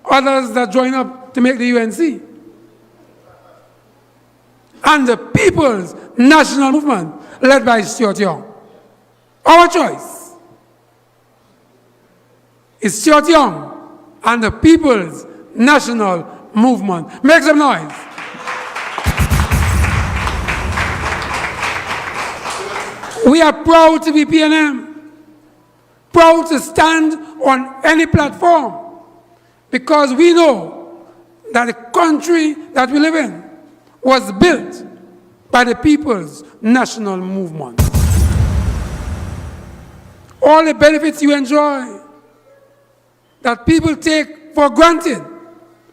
others that join up to make the UNC. And the People's National Movement, led by Stuart Young. Our choice is Stuart Young and the People's National Movement. Make some noise. We are proud to be PNM, proud to stand on any platform, because we know that the country that we live in was built by the People's National Movement. All the benefits you enjoy that people take for granted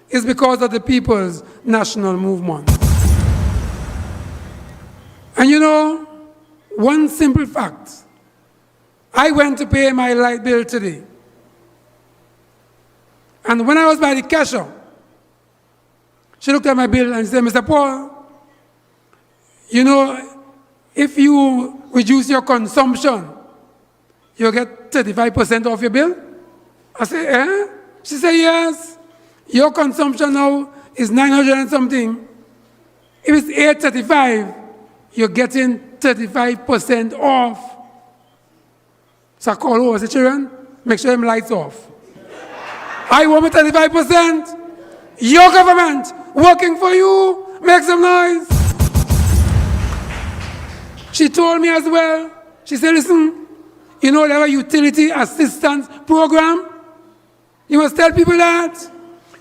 is because of the People's National Movement. And you know, one simple fact, I went to pay my light bill today. And when I was by the cashier, she looked at my bill and said, Mr. Paul, you know, if you reduce your consumption, you'll get 35% off your bill? I said, eh? She said, yes. Your consumption now is 900 and something. If it's 835, you're getting 35% off. So I called over, I said, children, make sure them lights off. I want my 35%. Your government working for you. Make some noise. She told me as well, she said, listen, you know, they have a utility assistance program. You must tell people that.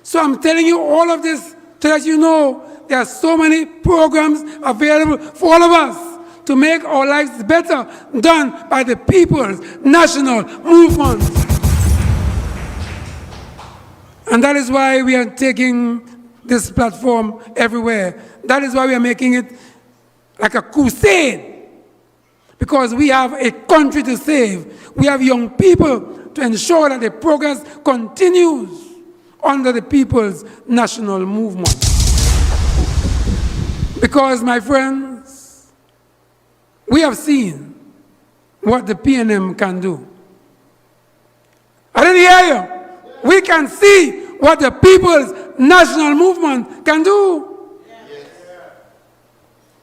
So I'm telling you all of this to let you know there are so many programs available for all of us to make our lives better, done by the People's National Movement. And that is why we are taking this platform everywhere. That is why we are making it like a crusade. Because we have a country to save. We have young people to ensure that the progress continues under the People's National Movement. Because, my friends, we have seen what the PNM can do. I didn't hear you. We can see what the People's National Movement can do. Yes.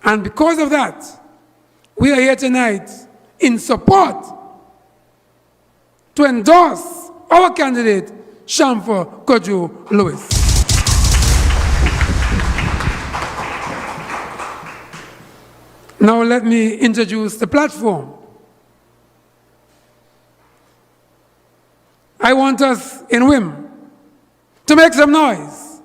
And because of that, we are here tonight in support to endorse our candidate, Shamfa Cudjoe-Lewis. Now let me introduce the platform. I want us in Whim to make some noise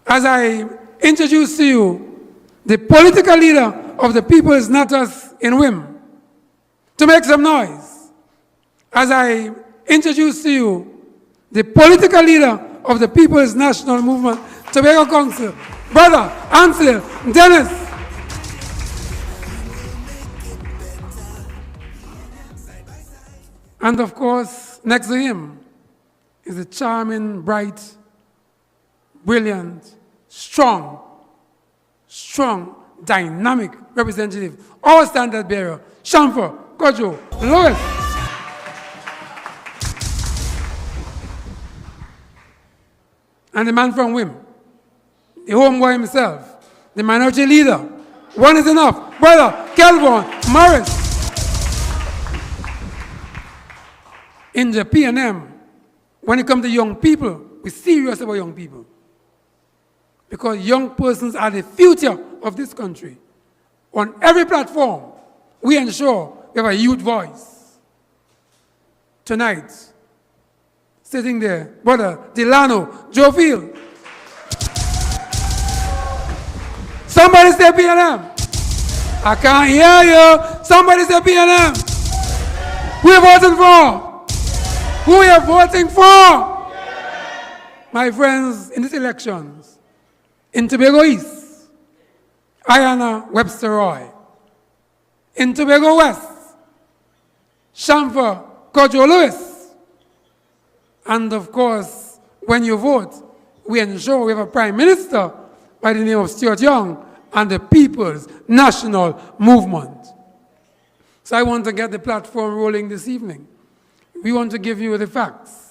as I introduce to you the political leader of the people is not us in Whim. To make some noise as I introduce to you the political leader of the People's National Movement, Tobago Council, Brother Ansel Dennis. And of course, next to him is a charming, bright, brilliant, strong, dynamic representative, our standard bearer, Shamfa Cudjoe-Lewis. And the man from Whim, the homeboy himself, the minority leader. One is enough. Brother Kelvin Morris. In the PNM, when it comes to young people, we're serious about young people. Because young persons are the future of this country. On every platform, we ensure we have a youth voice. Tonight, sitting there, Brother Dano Joefield. Somebody say PNM. I can't hear you. Somebody say PNM. We're voting for. Who are you voting for? My friends, in these elections, in Tobago East, Ayana Webster Roy. In Tobago West, Shamfa Cudjoe-Lewis. And of course, when you vote, we ensure we have a Prime Minister by the name of Stuart Young and the People's National Movement. So I want to get the platform rolling this evening. We want to give you the facts.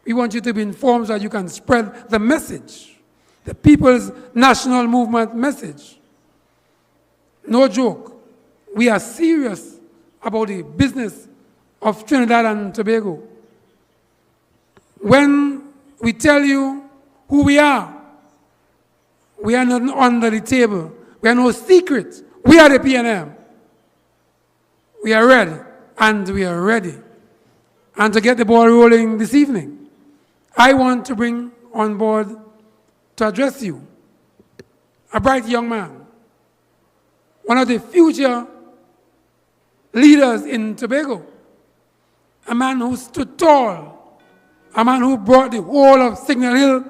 We want you to be informed so that you can spread the message, the people's national movement message. No joke. We are serious about the business of Trinidad and Tobago. When we tell you who we are not under the table. We are no secret. We are the PNM. We are ready, and we are ready. And to get the ball rolling this evening, I want to bring on board to address you a bright young man, one of the future leaders in Tobago, a man who stood tall, a man who brought the whole of Signal Hill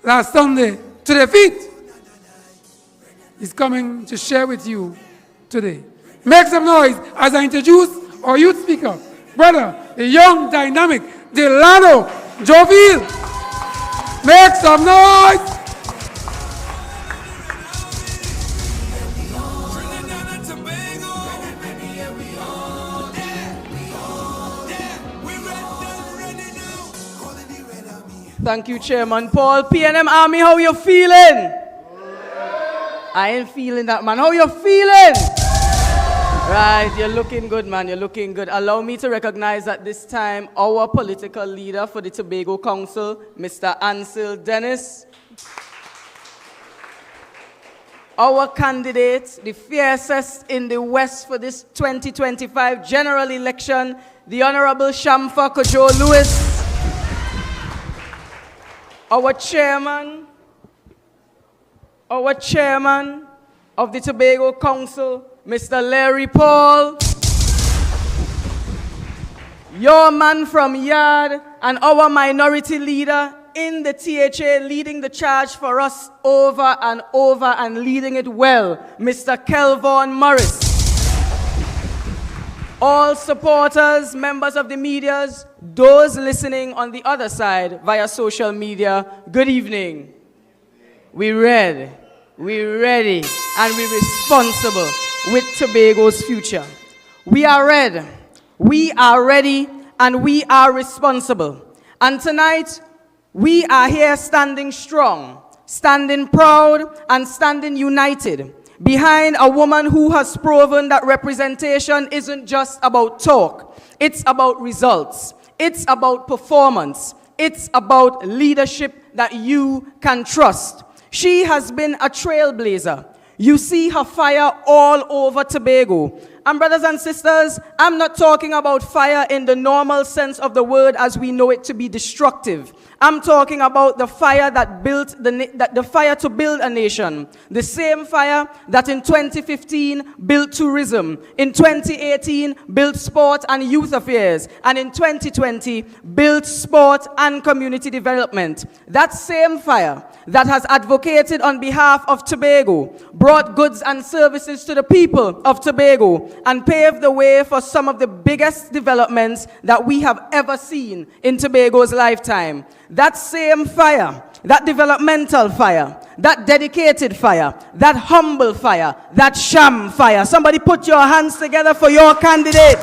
last Sunday to their feet. He's coming to share with you today. Make some noise as I introduce our youth speaker, brother, the young, dynamic Dano Joefield. Make some noise. Thank you, Chairman Paul. PNM Army, how you feeling? I ain't feeling that, man. How you feeling? Right, you're looking good, man. You're looking good. Allow me to recognize at this time our political leader for the Tobago Council, Mr. Ansel Dennis. Our candidate, the fiercest in the West for this 2025 general election, the Honorable Shamfa Cudjoe-Lewis. Our chairman of the Tobago Council, Mr. Larry Paul, your man from Yard, and our minority leader in the THA leading the charge for us over and leading it well, Mr. Kelvin Morris. All supporters, members of the media, those listening on the other side via social media, good evening. We're ready, and we're responsible with Tobago's future. We are ready, and we are responsible. And tonight, we are here standing strong, standing proud, and standing united behind a woman who has proven that representation isn't just about talk. It's about results. It's about performance. It's about leadership that you can trust. She has been a trailblazer. You see her fire all over Tobago. And brothers and sisters, I'm not talking about fire in the normal sense of the word as we know it to be destructive. I'm talking about the fire that built the fire to build a nation. The same fire that in 2015 built tourism, in 2018 built sport and youth affairs, and in 2020 built sport and community development. That same fire that has advocated on behalf of Tobago, brought goods and services to the people of Tobago, and paved the way for some of the biggest developments that we have ever seen in Tobago's lifetime. That same fire, that developmental fire, that dedicated fire, that humble fire, that sham fire. Somebody put your hands together for your candidate.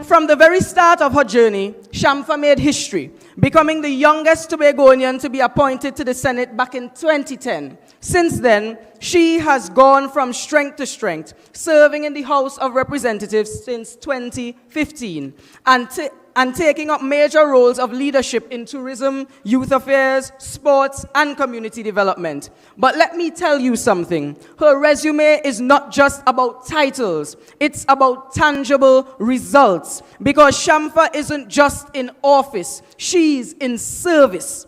From the very start of her journey, Shamfa made history, becoming the youngest Tobagonian to be appointed to the Senate back in 2010. Since then, she has gone from strength to strength, serving in the House of Representatives since 2015, and taking up major roles of leadership in tourism, youth affairs, sports, and community development. But let me tell you something. Her resume is not just about titles. It's about tangible results. Because Shamfa isn't just in office. She's in service.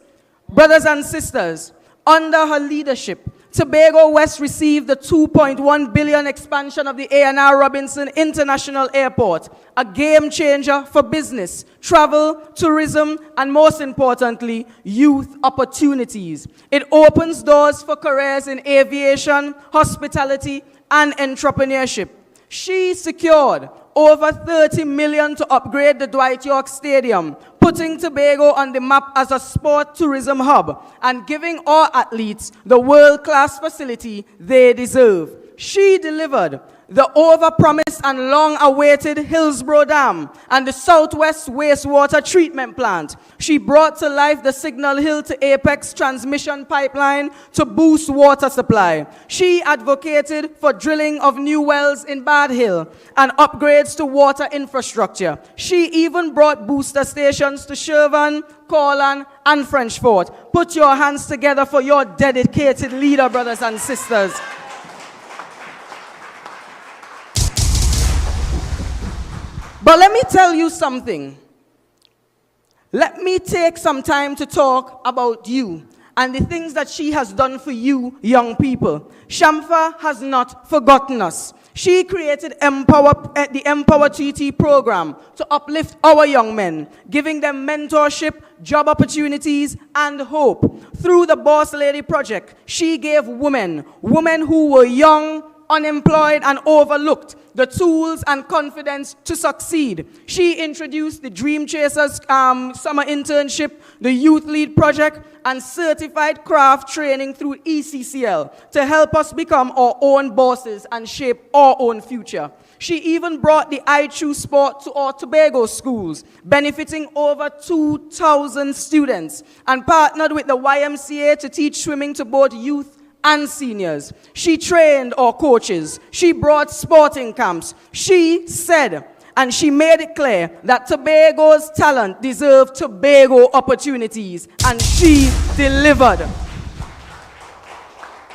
Brothers and sisters, under her leadership, Tobago West received the $2.1 billion expansion of the A&R Robinson International Airport, a game changer for business, travel, tourism, and most importantly, youth opportunities. It opens doors for careers in aviation, hospitality, and entrepreneurship. She secured over $30 million to upgrade the Dwight York Stadium, putting Tobago on the map as a sport tourism hub and giving our athletes the world-class facility they deserve. She delivered the overpromised and long-awaited Hillsborough Dam, and the Southwest Wastewater Treatment Plant. She brought to life the Signal Hill to Apex transmission pipeline to boost water supply. She advocated for drilling of new wells in Bad Hill and upgrades to water infrastructure. She even brought booster stations to Shervan, Corlan, and French Fort. Put your hands together for your dedicated leader, brothers and sisters. But let me tell you something. Let me take some time to talk about you and the things that she has done for you, young people. Shamfa has not forgotten us. She created the Empower TT program to uplift our young men, giving them mentorship, job opportunities, and hope. Through the Boss Lady Project, she gave women who were young, unemployed, and overlooked, the tools and confidence to succeed. She introduced the Dream Chasers summer internship, the Youth Lead Project, and certified craft training through ECCL to help us become our own bosses and shape our own future. She even brought the I Choose Sport to our Tobago schools, benefiting over 2,000 students, and partnered with the YMCA to teach swimming to both youth and seniors. She trained our coaches. She brought sporting camps. She said, and she made it clear, that Tobago's talent deserved Tobago opportunities, and she delivered.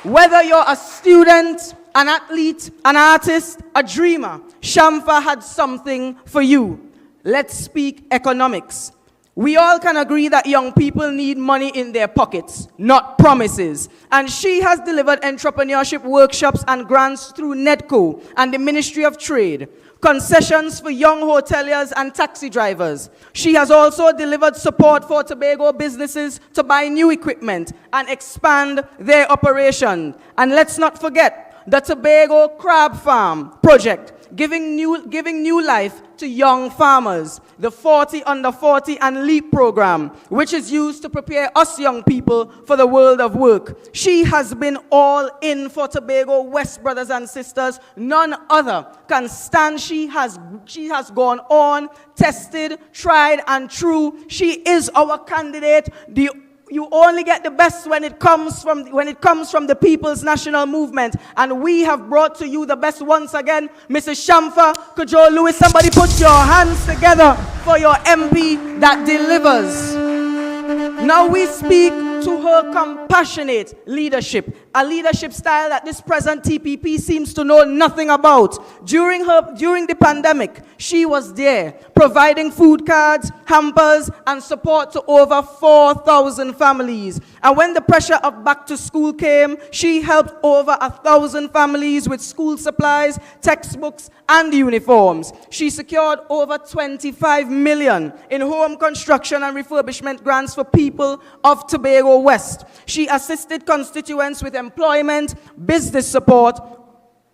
Whether you're a student, an athlete, an artist, a dreamer, Shamfa had something for you. Let's speak economics. We all can agree that young people need money in their pockets, not promises. And she has delivered entrepreneurship workshops and grants through NEDCO and the Ministry of Trade, concessions for young hoteliers and taxi drivers. She has also delivered support for Tobago businesses to buy new equipment and expand their operation. And let's not forget the Tobago Crab Farm project, giving new life to young farmers, the 40 Under 40 and LEAP program, which is used to prepare us young people for the world of work. She has been all in for Tobago West, brothers and sisters. None other can stand. She has gone on, tested, tried, and true. She is our candidate. You only get the best when it comes from the People's National Movement. And we have brought to you the best once again, Mrs. Shamfa Cudjoe-Lewis. Somebody put your hands together for your MP that delivers. Now we speak to her compassionate leadership, a leadership style that this present TPP seems to know nothing about. During the pandemic, she was there, providing food cards, hampers, and support to over 4,000 families. And when the pressure of back to school came, she helped over 1,000 families with school supplies, textbooks, and uniforms. She secured over 25 million in home construction and refurbishment grants for people of Tobago West. She assisted constituents with employment, business support,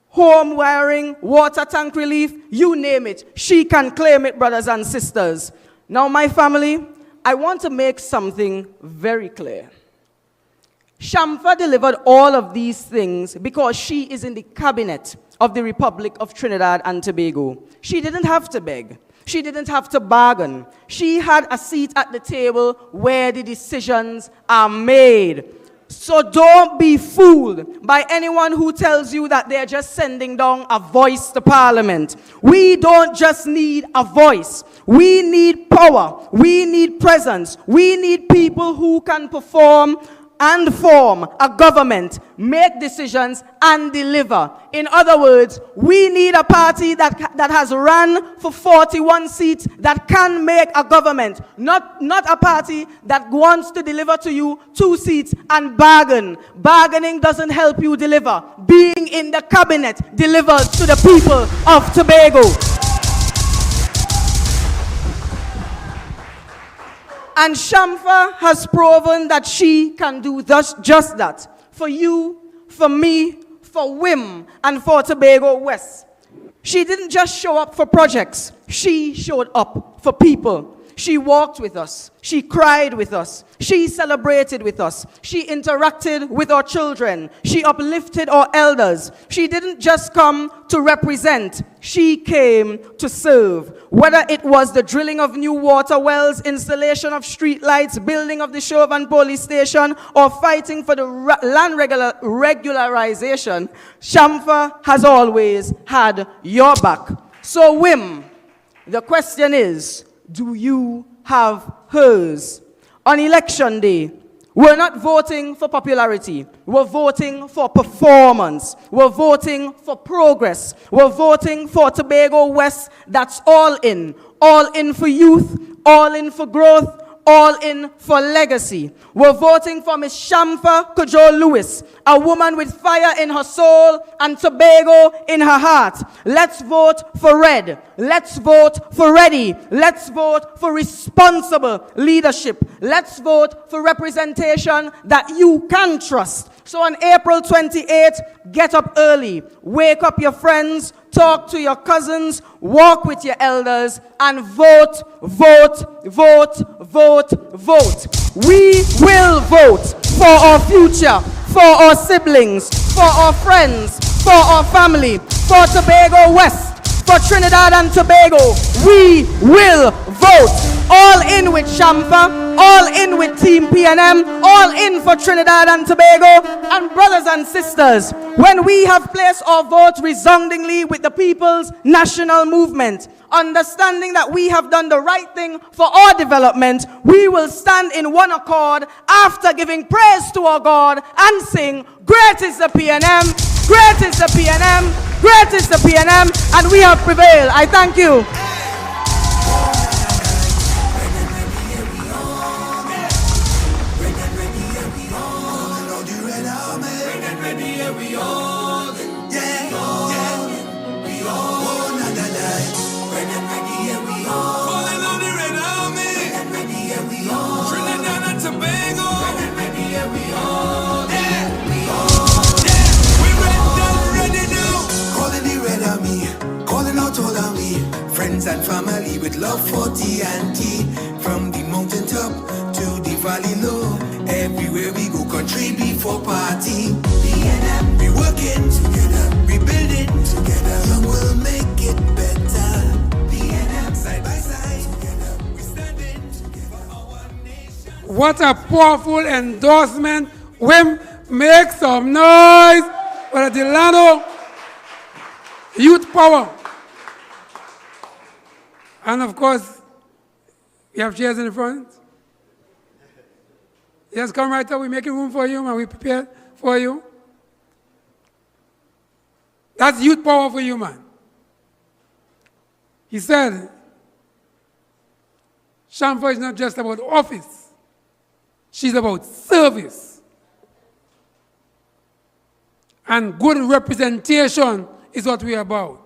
home wiring, water tank relief, you name it. She can claim it, brothers and sisters. Now, my family, I want to make something very clear. Shamfa delivered all of these things because she is in the cabinet of the Republic of Trinidad and Tobago. She didn't have to beg. She didn't have to bargain. She had a seat at the table where the decisions are made. So don't be fooled by anyone who tells you that they're just sending down a voice to Parliament. We don't just need a voice. We need power. We need presence. We need people who can perform and form a government, make decisions, and deliver. In other words, we need a party that has run for 41 seats that can make a government, not a party that wants to deliver to you 2 seats and bargain. Bargaining doesn't help you deliver. Being in the cabinet delivers to the people of Tobago. And Shamfa has proven that she can do just that. For you, for me, for Whim, and for Tobago West. She didn't just show up for projects. She showed up for people. She walked with us. She cried with us. She celebrated with us. She interacted with our children. She uplifted our elders. She didn't just come to represent. She came to serve. Whether it was the drilling of new water wells, installation of street lights, building of the Chauvin police station, or fighting for the land regularization, Shamfa has always had your back. So, Whim, the question is, do you have hers? On election day, we're not voting for popularity. We're voting for performance. We're voting for progress. We're voting for Tobago West that's all in. All in for youth, all in for growth, all in for legacy. We're voting for Miss Shamfa Cudjoe-Lewis, a woman with fire in her soul and Tobago in her heart. Let's vote for red. Let's vote for ready. Let's vote for responsible leadership. Let's vote for representation that you can trust. So on April 28th, get up early, wake up your friends, talk to your cousins, walk with your elders, and vote, vote, vote, vote, vote. We will vote for our future, for our siblings, for our friends, for our family, for Tobago West, for Trinidad and Tobago. We will vote. All in with Shamfa, all in with Team PNM, all in for Trinidad and Tobago. And brothers and sisters, when we have placed our vote resoundingly with the people's national movement, understanding that we have done the right thing for our development, we will stand in one accord after giving praise to our God and sing, "Great is the PNM, great is the PNM, great is the PNM," and we have prevailed. I thank you. Friends and family with love for TNT. From the mountain top to the valley low, everywhere we go, country before party. PNM, we working together, we building together. Young will make it better. PNM, side by side together, we standing together for our nation. What a powerful endorsement. Whim, make some noise for the Dano Youth Power. And of course, we have chairs in the front. Yes, come right up. We're making room for you and we prepare for you. That's youth power for you, man. He said, Shamfa is not just about office. She's about service. And good representation is what we're about.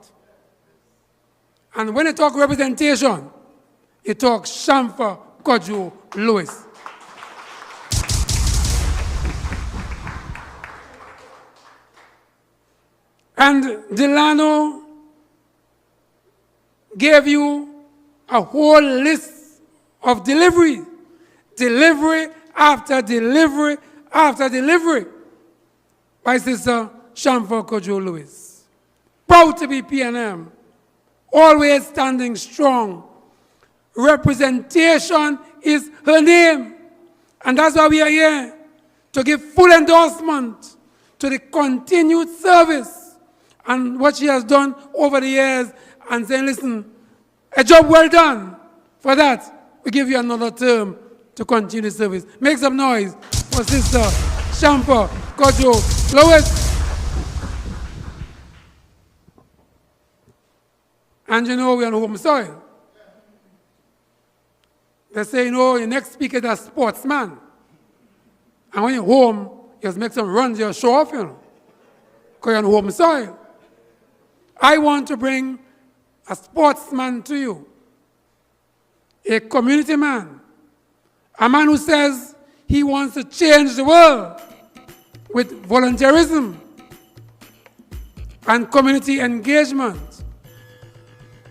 And when you talk representation, you talk Shamfa Cudjoe-Lewis. And Delano gave you a whole list of delivery. Delivery after delivery after delivery by Sister Shamfa Cudjoe-Lewis. Proud to be PNM. Always standing strong. Representation is her name. And that's why we are here, to give full endorsement to the continued service and what she has done over the years, and saying, listen, a job well done. For that, we give you another term to continue service. Make some noise for Sister Shamfa Cudjoe-Lewis. And you know, we're on home soil. They say, you know, your next speaker is a sportsman. And when you're home, you just make some runs, you show off, you know, because you're on home soil. I want to bring a sportsman to you, a community man, a man who says he wants to change the world with volunteerism and community engagement,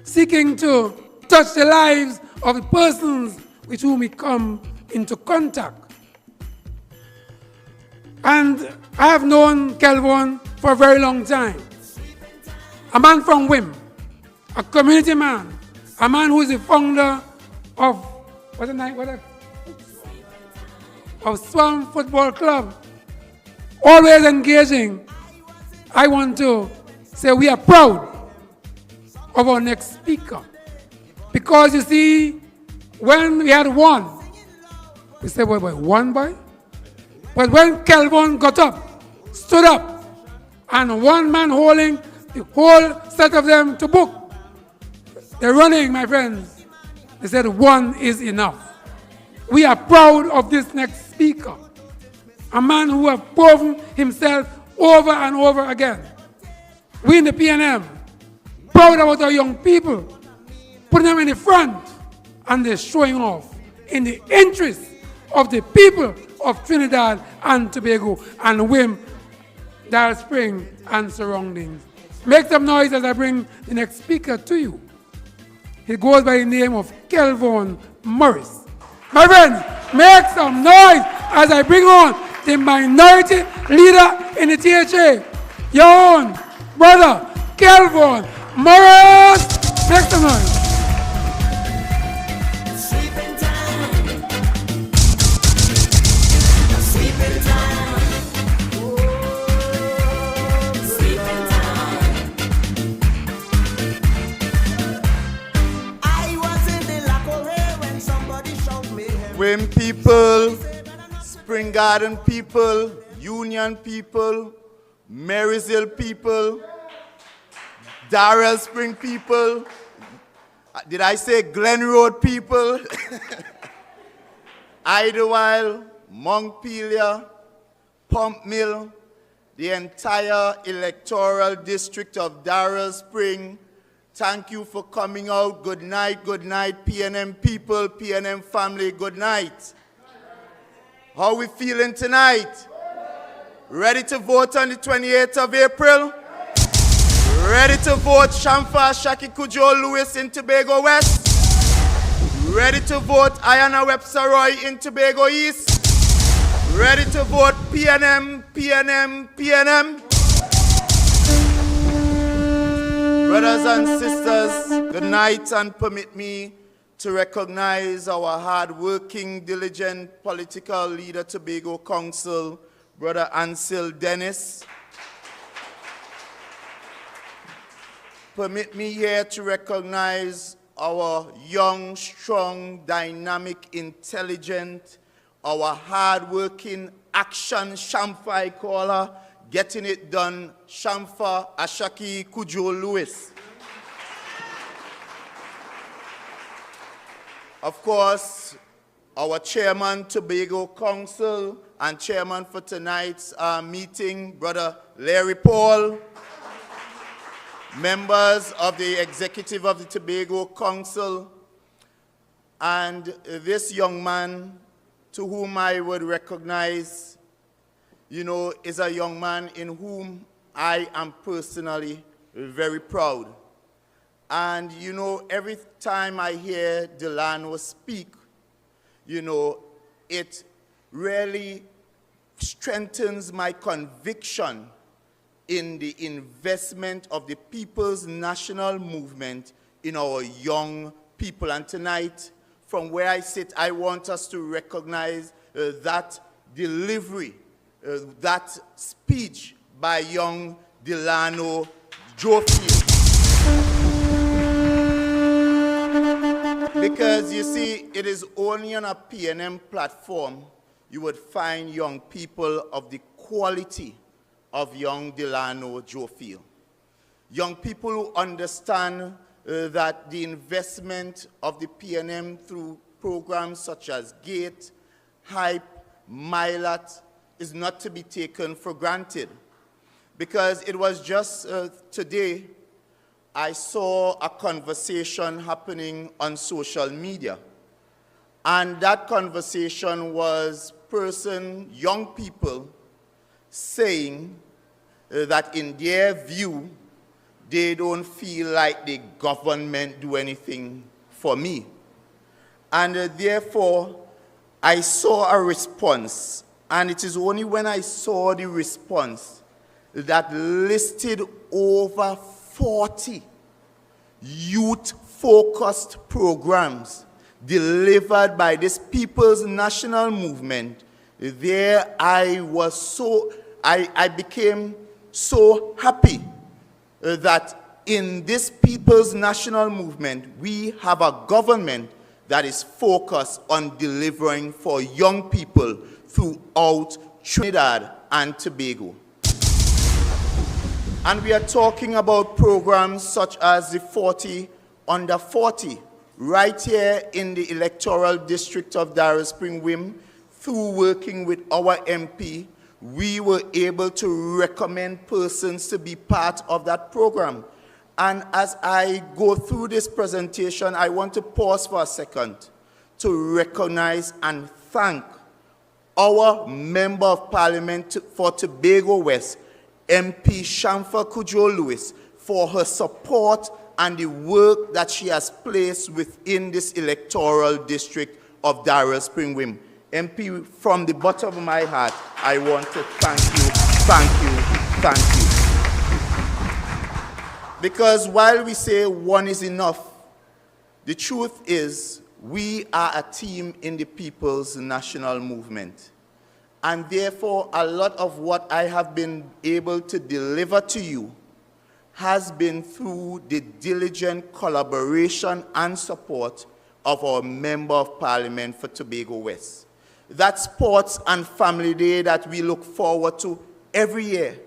seeking to touch the lives of the persons with whom we come into contact. And I have known Kelvin for a very long time. A man from Whim, a community man, a man who is the founder of Swam Football Club, always engaging. I want to say we are proud of our next speaker. Because you see, when we had one, we said, boy, one boy? But when Kelvin got up, stood up, and one man holding the whole set of them to book, they're running, my friends. They said one is enough. We are proud of this next speaker, a man who has proven himself over and over again. We in the PNM, proud about our young people, putting them in the front, and they're showing off in the interest of the people of Trinidad and Tobago and Whim, Dallas Spring and surroundings. Make some noise as I bring the next speaker to you. He goes by the name of Kelvin Morris. My friends, make some noise as I bring on the minority leader in the THA, your own brother, Kelvin Morris. Make some noise. Whim people, Spring Garden people, Union people, Marysville people, Darrell Spring people, did I say Glen Road people? Idlewild, Montpelier, Pump Mill, the entire electoral district of Darrell Spring. Thank you for coming out. Good night, PNM people, PNM family, good night. How we feeling tonight? Ready to vote on the 28th of April? Ready to vote Shamfa Cudjoe-Lewis in Tobago West? Ready to vote Ayana Webster Roy in Tobago East? Ready to vote PNM, PNM, PNM? Brothers and sisters, good night, and permit me to recognize our hard-working, diligent political leader, Tobago Council, Brother Ansel Dennis. Permit me here to recognize our young, strong, dynamic, intelligent, our hard-working action Shamfa, I call her, getting it done, Shamfa Cudjoe-Lewis. Of course, our chairman, Tobago Council, and chairman for tonight's meeting, Brother Larry Paul, members of the executive of the Tobago Council, and this young man to whom I would recognize, you know, is a young man in whom I am personally very proud. And, you know, every time I hear Delano speak, you know, it really strengthens my conviction in the investment of the People's National Movement in our young people. And tonight, from where I sit, I want us to recognize that delivery, that speech by young Dano Joefield. Because you see, it is only on a PNM platform you would find young people of the quality of young Dano Joefield. Young people who understand that the investment of the PNM through programs such as GATE, HYPE, MILAT is not to be taken for granted. Because it was just today I saw a conversation happening on social media. And that conversation was young people saying that in their view, they don't feel like the government do anything for me. And therefore, I saw a response. And it is only when I saw the response that listed over 40 youth-focused programs delivered by this People's National Movement. There I became so happy that in this People's National Movement, we have a government that is focused on delivering for young people throughout Trinidad and Tobago. And we are talking about programs such as the 40 under 40, right here in the electoral district of Darrell Spring Whim. Through working with our MP, we were able to recommend persons to be part of that program. And as I go through this presentation, I want to pause for a second to recognize and thank our Member of Parliament for Tobago West, MP Shamfa Cudjoe-Lewis, for her support and the work that she has placed within this electoral district of Darrell Spring Whim. MP, from the bottom of my heart, I want to thank you, thank you, thank you. Because while we say one is enough, the truth is we are a team in the People's National Movement. And therefore, a lot of what I have been able to deliver to you has been through the diligent collaboration and support of our Member of Parliament for Tobago West. That Sports and Family Day that we look forward to every year,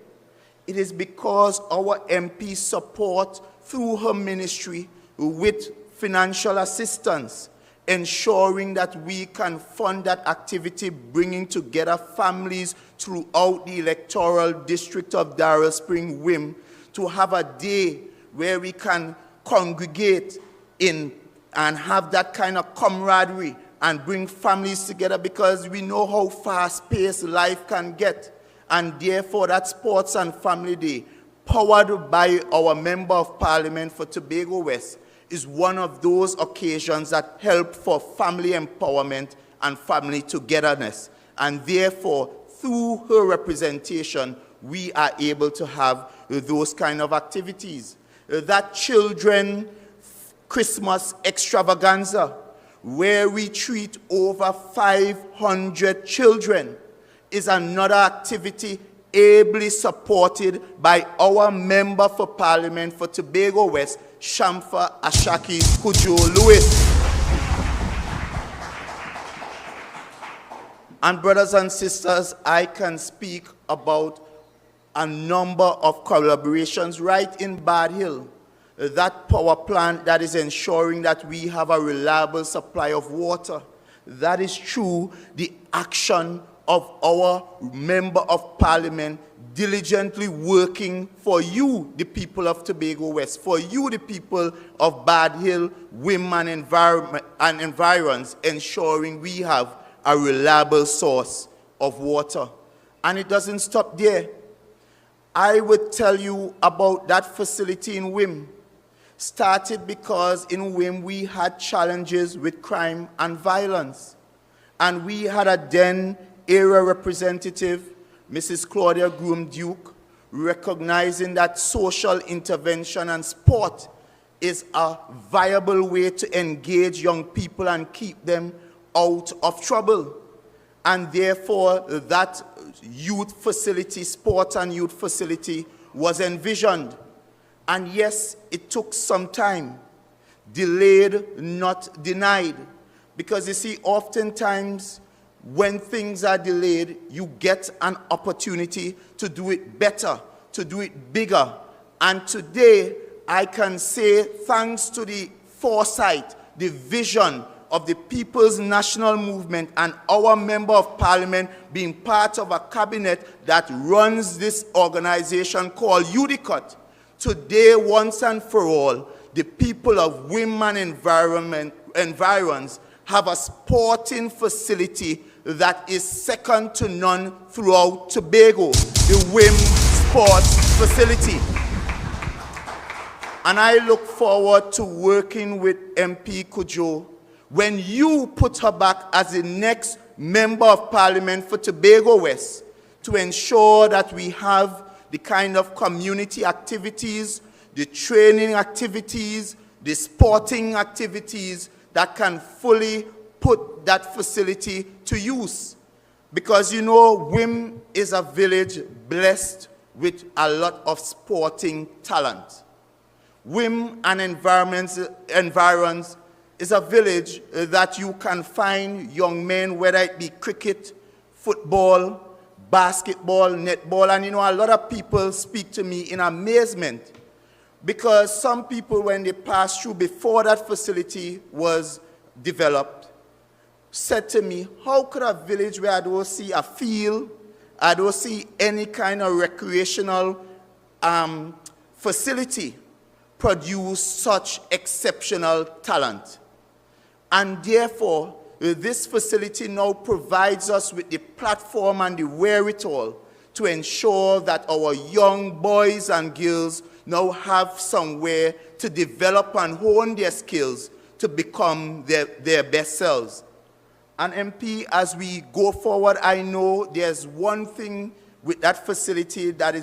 it is because our MP support through her ministry with financial assistance, ensuring that we can fund that activity, bringing together families throughout the electoral district of Darrell Spring Whim to have a day where we can congregate in and have that kind of camaraderie and bring families together, because we know how fast-paced life can get. And therefore, that Sports and Family Day, powered by our Member of Parliament for Tobago West, is one of those occasions that help for family empowerment and family togetherness. And therefore, through her representation, we are able to have those kind of activities. That Children Christmas extravaganza, where we treat over 500 children, is another activity ably supported by our Member for Parliament for Tobago West, Shamfa Cudjoe-Lewis. And brothers and sisters, I can speak about a number of collaborations right in Bad Hill. That power plant that is ensuring that we have a reliable supply of water. That is through the action of our Member of Parliament diligently working for you, the people of Tobago West, for you, the people of Bad Hill, Whim and environs, ensuring we have a reliable source of water. And it doesn't stop there. I would tell you about that facility in Whim. Started because in Whim we had challenges with crime and violence. And we had a then area representative, Mrs. Claudia Groom-Duke, recognizing that social intervention and sport is a viable way to engage young people and keep them out of trouble. And therefore, that youth facility, sport and youth facility, was envisioned. And yes, it took some time. Delayed, not denied. Because you see, oftentimes, when things are delayed, you get an opportunity to do it better, to do it bigger. And today, I can say, thanks to the foresight, the vision of the People's National Movement and our Member of Parliament being part of a cabinet that runs this organization called UDICOT, today, once and for all, the people of Whim and environs have a sporting facility that is second to none throughout Tobago, the Whim Sports Facility. And I look forward to working with MP Cudjoe when you put her back as the next member of parliament for Tobago West to ensure that we have the kind of community activities, the training activities, the sporting activities that can fully put that facility to use. Because you know, Whim is a village blessed with a lot of sporting talent. Whim and environs is a village that you can find young men, whether it be cricket, football, basketball, netball, and you know, a lot of people speak to me in amazement because some people, when they passed through before that facility was developed, said to me, how could a village where I don't see a field, I don't see any kind of recreational facility produce such exceptional talent? And therefore, this facility now provides us with the platform and the wherewithal to ensure that our young boys and girls now have somewhere to develop and hone their skills to become their best selves. And MP, as we go forward, I know there's one thing with that facility that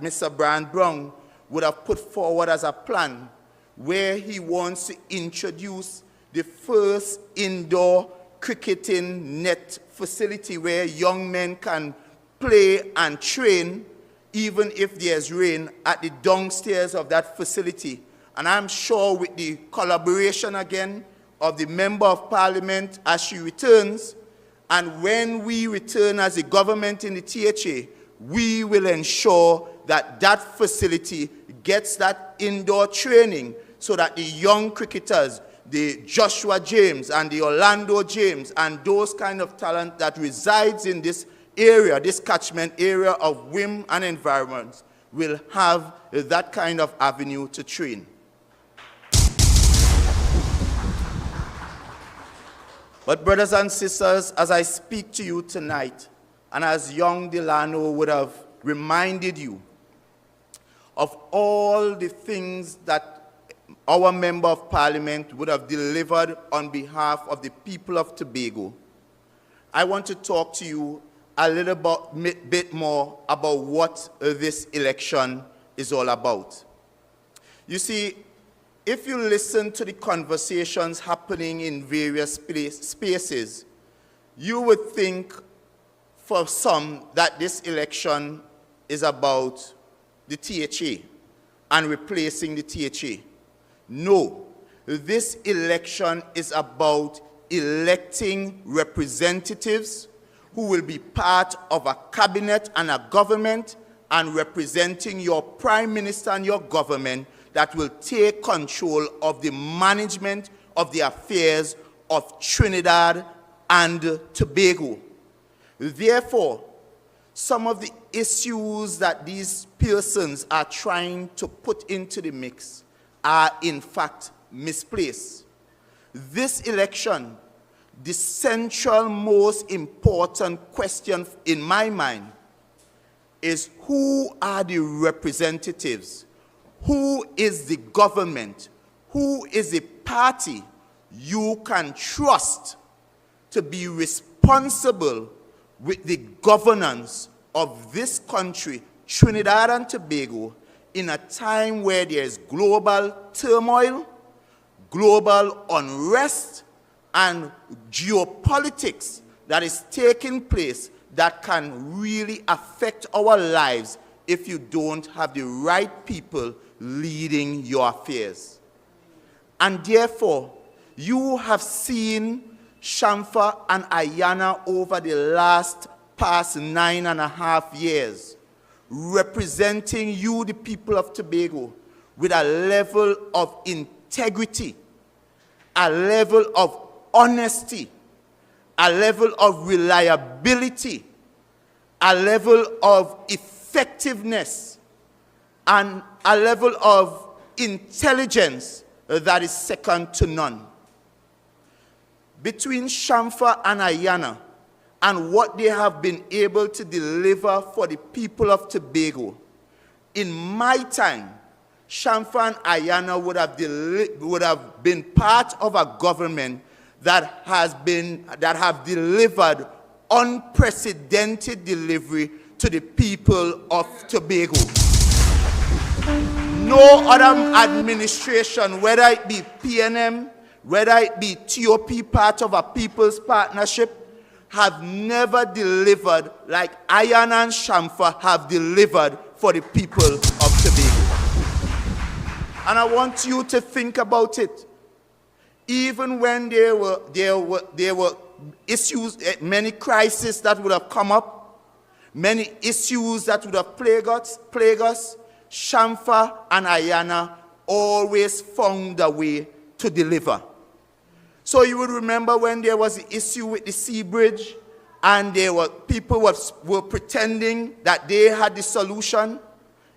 Mr. Brian Brown would have put forward as a plan, where he wants to introduce the first indoor cricketing net facility where young men can play and train even if there's rain at the downstairs of that facility. And I'm sure with the collaboration again of the Member of Parliament as she returns, and when we return as a government in the THA, we will ensure that that facility gets that indoor training so that the young cricketers, the Joshua James and the Orlando James and those kind of talent that resides in this area, this catchment area of Whim and environments, will have that kind of avenue to train. But brothers and sisters, as I speak to you tonight, and as young Delano would have reminded you of all the things that our Member of Parliament would have delivered on behalf of the people of Tobago, I want to talk to you a little bit more about what this election is all about. You see, if you listen to the conversations happening in various spaces, you would think for some that this election is about the THA and replacing the THA. No, this election is about electing representatives who will be part of a cabinet and a government and representing your prime minister and your government that will take control of the management of the affairs of Trinidad and Tobago. Therefore, some of the issues that these persons are trying to put into the mix are in fact misplaced. This election, the central most important question in my mind is who are the representatives? Who is the government? Who is the party you can trust to be responsible with the governance of this country, Trinidad and Tobago, in a time where there's global turmoil, global unrest, and geopolitics that is taking place that can really affect our lives if you don't have the right people leading your affairs. And therefore, you have seen Shamfa and Ayana over the past 9.5 years, representing you, the people of Tobago, with a level of integrity, a level of honesty, a level of reliability, a level of effectiveness, and a level of intelligence that is second to none. Between Shamfa and Ayana and what they have been able to deliver for the people of Tobago, in my time, Shamfa and Ayana would have been part of a government that have delivered unprecedented delivery to the people of Tobago. No other administration, whether it be PNM, whether it be TOP, part of a people's partnership, have never delivered like Ian and Shamfa have delivered for the people of Tobago. And I want you to think about it. Even when there were issues, many crises that would have come up, many issues that would have plagued us, Shamfa and Ayana always found a way to deliver. So you would remember when there was the issue with the sea bridge, and people were pretending that they had the solution.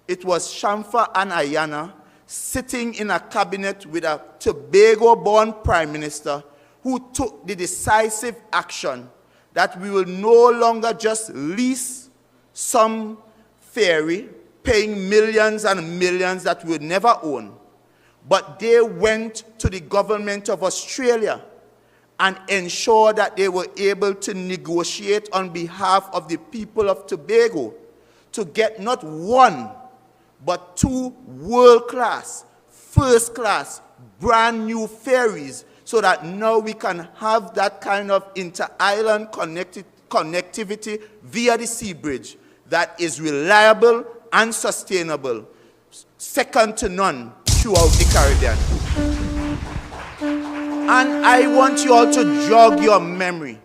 It was Shamfa and Ayana sitting in a cabinet with a Tobago-born prime minister who took the decisive action that we will no longer just lease some ferry, paying millions and millions that we would never own, but they went to the government of Australia and ensured that they were able to negotiate on behalf of the people of Tobago to get not one, but 2 world-class, first-class, brand-new ferries, so that now we can have that kind of inter-island connectivity via the sea bridge that is reliable and sustainable, second to none throughout the Caribbean. And I want you all to jog your memory.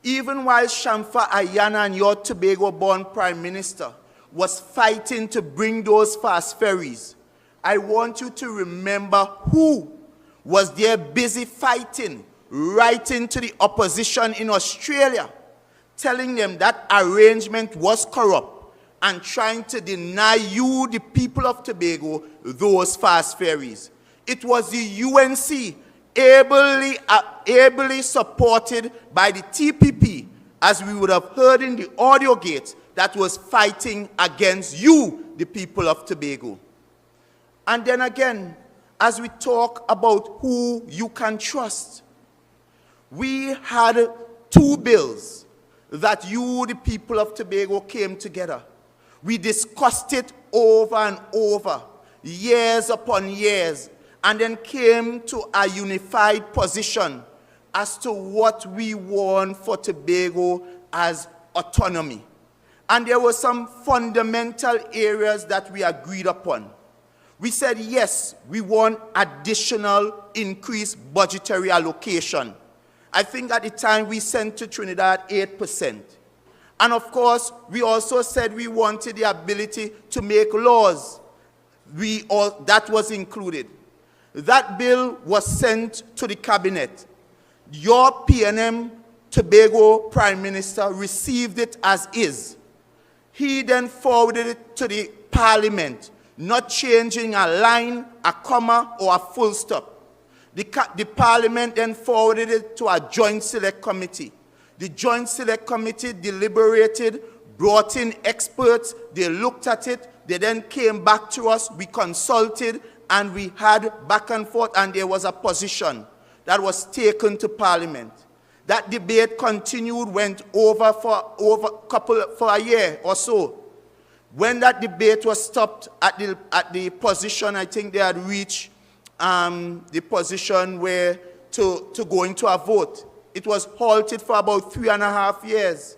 Even while Shamfa Ayana and your Tobago-born Prime Minister was fighting to bring those fast ferries, I want you to remember who was there busy fighting, writing to the opposition in Australia, telling them that arrangement was corrupt and trying to deny you, the people of Tobago, those fast ferries. It was the UNC, ably supported by the TPP, as we would have heard in the audio gate, that was fighting against you, the people of Tobago. And then again, as we talk about who you can trust, we had 2 bills that you, the people of Tobago, came together. We discussed it over and over, years upon years, and then came to a unified position as to what we want for Tobago as autonomy. And there were some fundamental areas that we agreed upon. We said, yes, we want additional increased budgetary allocation. I think at the time we sent to Trinidad 8%. And of course, we also said we wanted the ability to make laws. That was included. That bill was sent to the cabinet. Your PNM Tobago Prime Minister received it as is. He then forwarded it to the Parliament, not changing a line, a comma, or a full stop. The Parliament then forwarded it to a Joint Select Committee. The Joint Select Committee deliberated, brought in experts, they looked at it, they then came back to us, we consulted, and we had back and forth, and there was a position that was taken to Parliament. That debate continued, went over for a year or so. When that debate was stopped at the position, I think they had reached the position where to go into a vote. It was halted for about 3.5 years.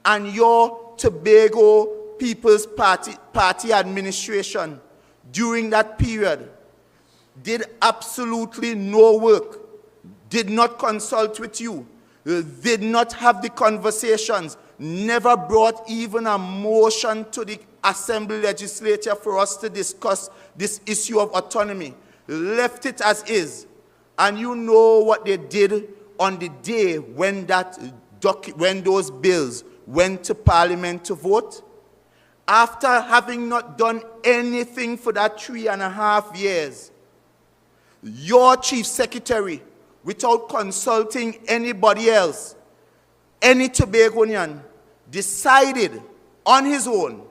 And your Tobago People's Party administration during that period did absolutely no work, did not consult with you, did not have the conversations, never brought even a motion to the Assembly legislature for us to discuss this issue of autonomy, left it as is. And you know what they did on the day when those bills went to Parliament to vote? After having not done anything for that 3.5 years, your Chief Secretary, without consulting anybody else, any Tobagonian, decided on his own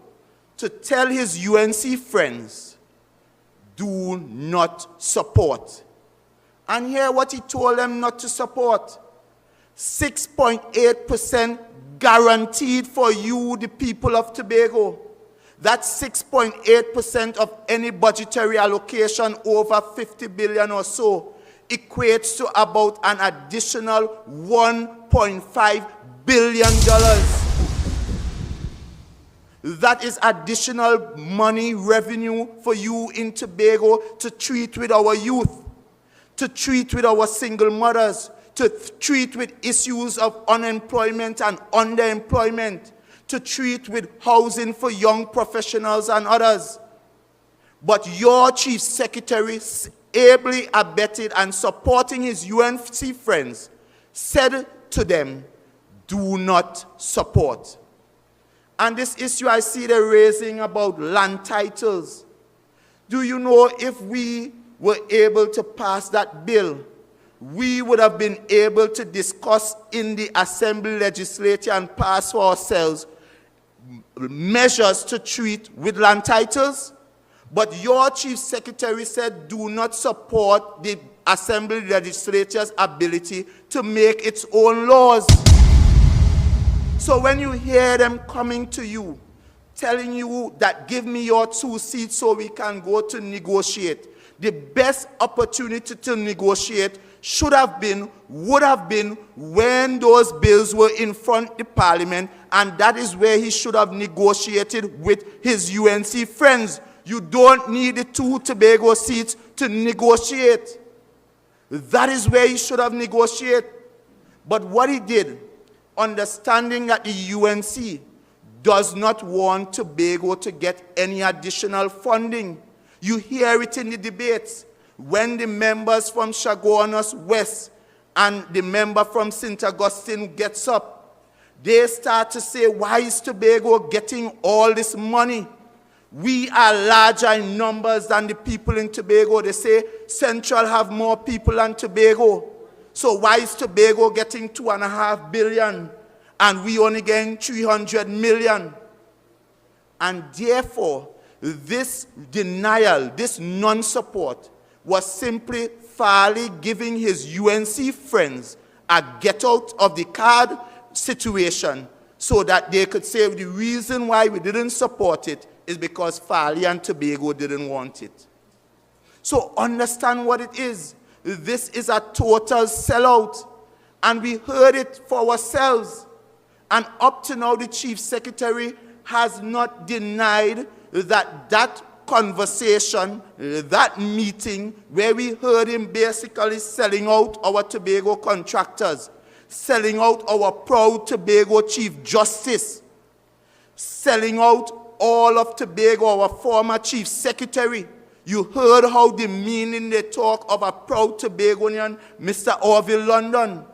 to tell his UNC friends, do not support. And hear what he told them not to support. 6.8% guaranteed for you, the people of Tobago. That's 6.8% of any budgetary allocation over 50 billion or so equates to about an additional $1.5 billion. That is additional money, revenue for you in Tobago to treat with our youth, to treat with our single mothers, to treat with issues of unemployment and underemployment, to treat with housing for young professionals and others. But your chief secretary, ably abetted and supporting his UNC friends, said to them, do not support. And this issue I see they're raising about land titles. Do you know if we were able to pass that bill, we would have been able to discuss in the Assembly legislature and pass for ourselves measures to treat with land titles? But your chief secretary said do not support the Assembly legislature's ability to make its own laws. So when you hear them coming to you, telling you that give me your 2 seats so we can go to negotiate, the best opportunity to negotiate should have been, would have been when those bills were in front of the parliament, and that is where he should have negotiated with his UNC friends. You don't need the 2 Tobago seats to negotiate. That is where he should have negotiated. But what he did, understanding that the UNC does not want Tobago to get any additional funding. You hear it in the debates. When the members from Chaguanas West and the member from St. Augustine gets up, they start to say, why is Tobago getting all this money? We are larger in numbers than the people in Tobago. They say Central have more people than Tobago. So why is Tobago getting $2.5 billion and we only getting 300 million? And therefore, this denial, this non-support, was simply Farley giving his UNC friends a get out of the card situation so that they could say the reason why we didn't support it is because Farley and Tobago didn't want it. So understand what it is. This is a total sellout. And we heard it for ourselves. And up to now, the Chief Secretary has not denied that conversation, that meeting, where we heard him basically selling out our Tobago contractors, selling out our proud Tobago Chief Justice, selling out all of Tobago, our former Chief Secretary. You heard how demeaning they talk of a proud Tobagonian, Mr. Orville London.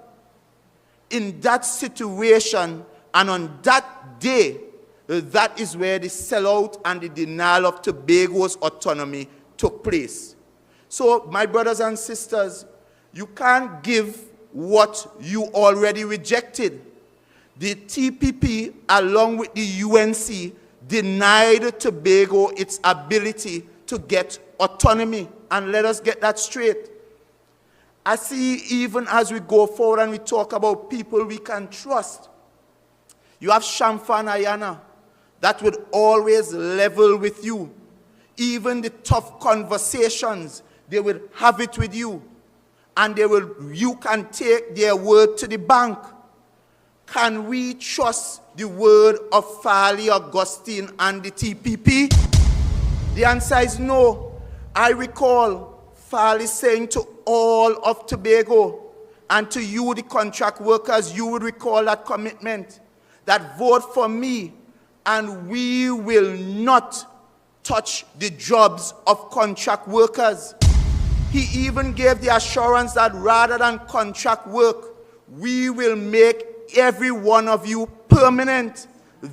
In that situation, and on that day, that is where the sellout and the denial of Tobago's autonomy took place. So, my brothers and sisters, you can't give what you already rejected. The TPP, along with the UNC, denied Tobago its ability to get autonomy. And let us get that straight. I see even as we go forward and we talk about people we can trust, you have Shamfa and Ayana that would always level with you. Even the tough conversations, they will have it with you. And you can take their word to the bank. Can we trust the word of Farley, Augustine, and the TPP? The answer is no. I recall Farley saying to all of Tobago, and to you, the contract workers, you would recall that commitment, that vote for me, and we will not touch the jobs of contract workers. He even gave the assurance that rather than contract work, we will make every one of you permanent.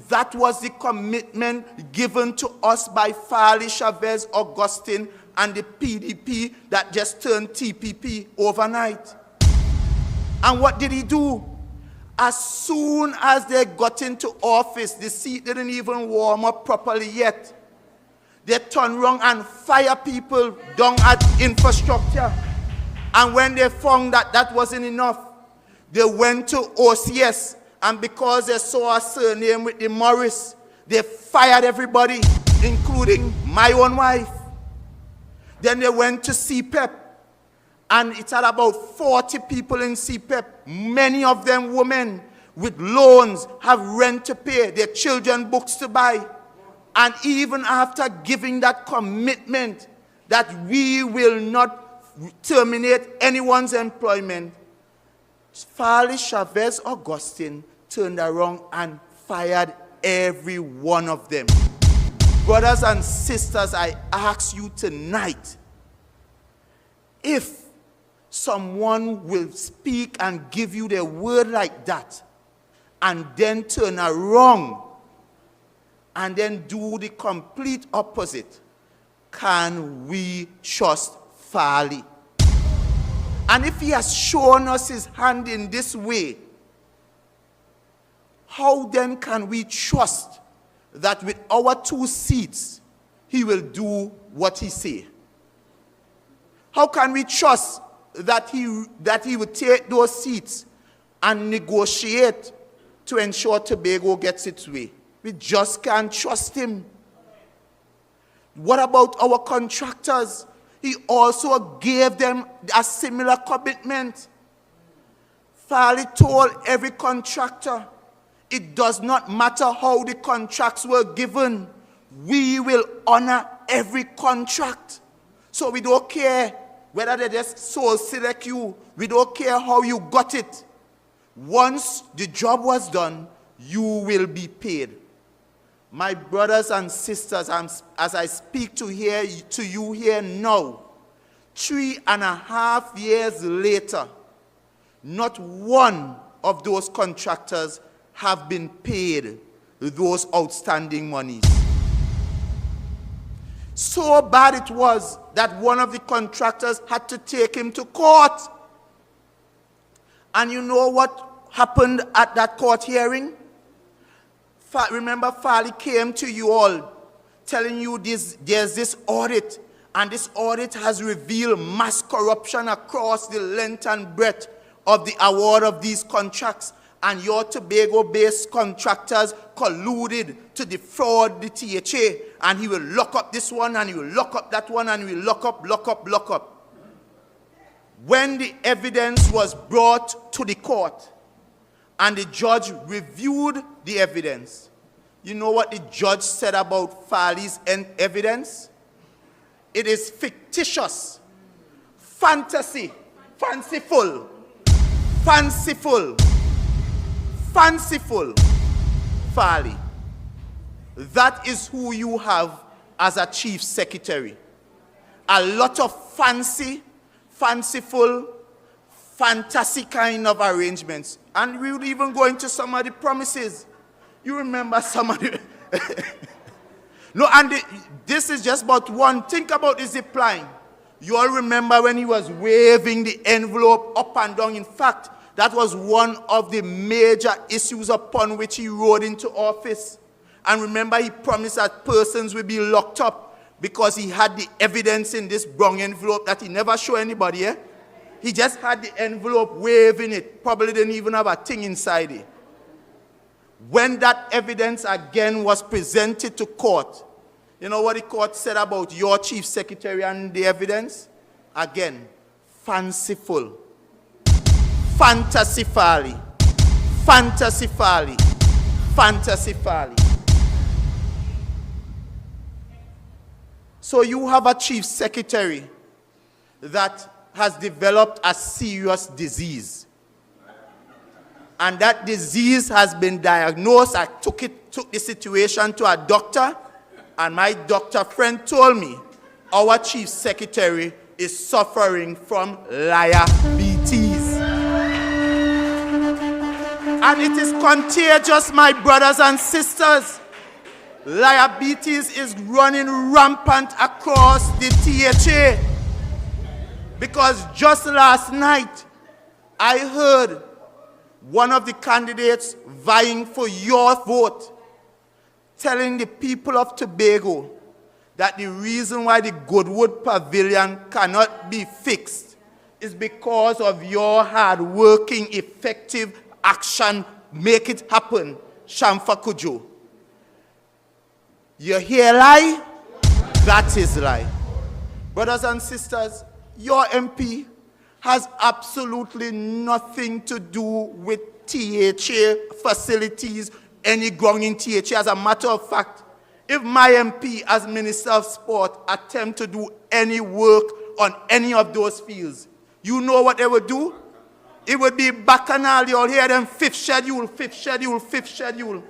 That was the commitment given to us by Farley, Chavez, Augustine, and the PDP that just turned TPP overnight. And what did he do? As soon as they got into office, the seat didn't even warm up properly yet. They turned around and fire people down at infrastructure. And when they found that that wasn't enough, they went to OCS, and because they saw a surname with the Morris, they fired everybody, including my own wife. Then they went to CPEP, and it had about 40 people in CPEP, many of them women with loans, have rent to pay, their children books to buy. And even after giving that commitment that we will not terminate anyone's employment, Farley Chavez Augustine turned around and fired every one of them. Brothers and sisters, I ask you tonight, if someone will speak and give you their word like that, and then turn around and then do the complete opposite, can we trust Farley? And if he has shown us his hand in this way, how then can we trust that with our 2 seats, he will do what he say? How can we trust that he would take those seats and negotiate to ensure Tobago gets its way? We just can't trust him. What about our contractors? He also gave them a similar commitment. Farley told every contractor, it does not matter how the contracts were given, we will honor every contract. So we don't care whether they just so select you, we don't care how you got it. Once the job was done, you will be paid. My brothers and sisters, as I speak to you here now, 3.5 years later, not one of those contractors have been paid those outstanding monies. So bad it was that one of the contractors had to take him to court. And you know what happened at that court hearing? Remember, Farley came to you all telling you there's this audit, and this audit has revealed mass corruption across the length and breadth of the award of these contracts, and your Tobago-based contractors colluded to defraud the THA, and he will lock up this one, and he will lock up that one, and he will lock up. When the evidence was brought to the court, and the judge reviewed the evidence, you know what the judge said about Farley's evidence? It is fictitious, fantasy, fanciful. Farley. That is who you have as a chief secretary. A lot of fanciful, fantasy kind of arrangements. And we would even go into some of the promises. You remember some of the... No, and this is just about one. Think about the zip line. You all remember when he was waving the envelope up and down. In fact, that was one of the major issues upon which he rode into office. And remember, he promised that persons will be locked up because he had the evidence in this brown envelope that he never showed anybody, eh? He just had the envelope waving it. Probably didn't even have a thing inside it. When that evidence again was presented to court, you know what the court said about your chief secretary and the evidence? Again, fanciful. Fantasy Farley. So you have a chief secretary that has developed a serious disease. And that disease has been diagnosed. I took the situation to a doctor, and my doctor friend told me our chief secretary is suffering from diabetes. And it is contagious, my brothers and sisters. Diabetes is running rampant across the THA. Because just last night, I heard one of the candidates vying for your vote telling the people of Tobago that the reason why the Goodwood Pavilion cannot be fixed is because of your hard-working, effective action. Make it happen, Shamfa Cudjoe. You hear lie? That is lie. Brothers and sisters, your MP has absolutely nothing to do with THA facilities, any ground in THA. As a matter of fact, if my MP as Minister of Sport attempt to do any work on any of those fields, you know what they would do? It would be bacchanal. You'll hear them fifth schedule, fifth schedule, fifth schedule.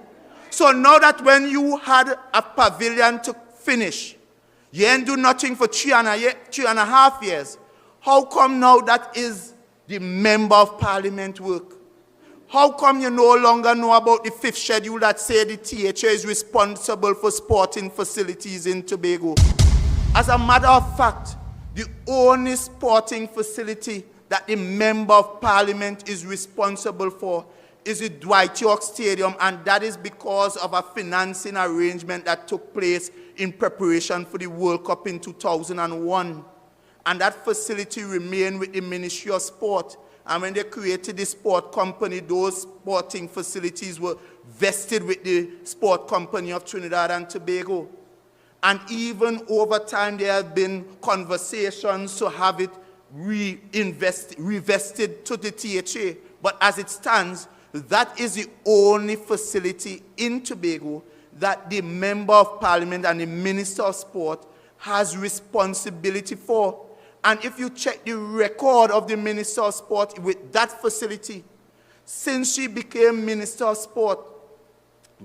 So now that when you had a pavilion to finish, you ain't do nothing for 3.5 years, how come now that is the Member of Parliament work? How come you no longer know about the fifth schedule that say the THA is responsible for sporting facilities in Tobago? As a matter of fact, the only sporting facility that the Member of Parliament is responsible for is the Dwight York Stadium, and that is because of a financing arrangement that took place in preparation for the World Cup in 2001. And that facility remained with the Ministry of Sport. And when they created the sport company, those sporting facilities were vested with the Sport Company of Trinidad and Tobago. And even over time, there have been conversations to have it revested to the THA. But as it stands, that is the only facility in Tobago that the Member of Parliament and the Minister of Sport has responsibility for. And if you check the record of the Minister of Sport with that facility, since she became Minister of Sport,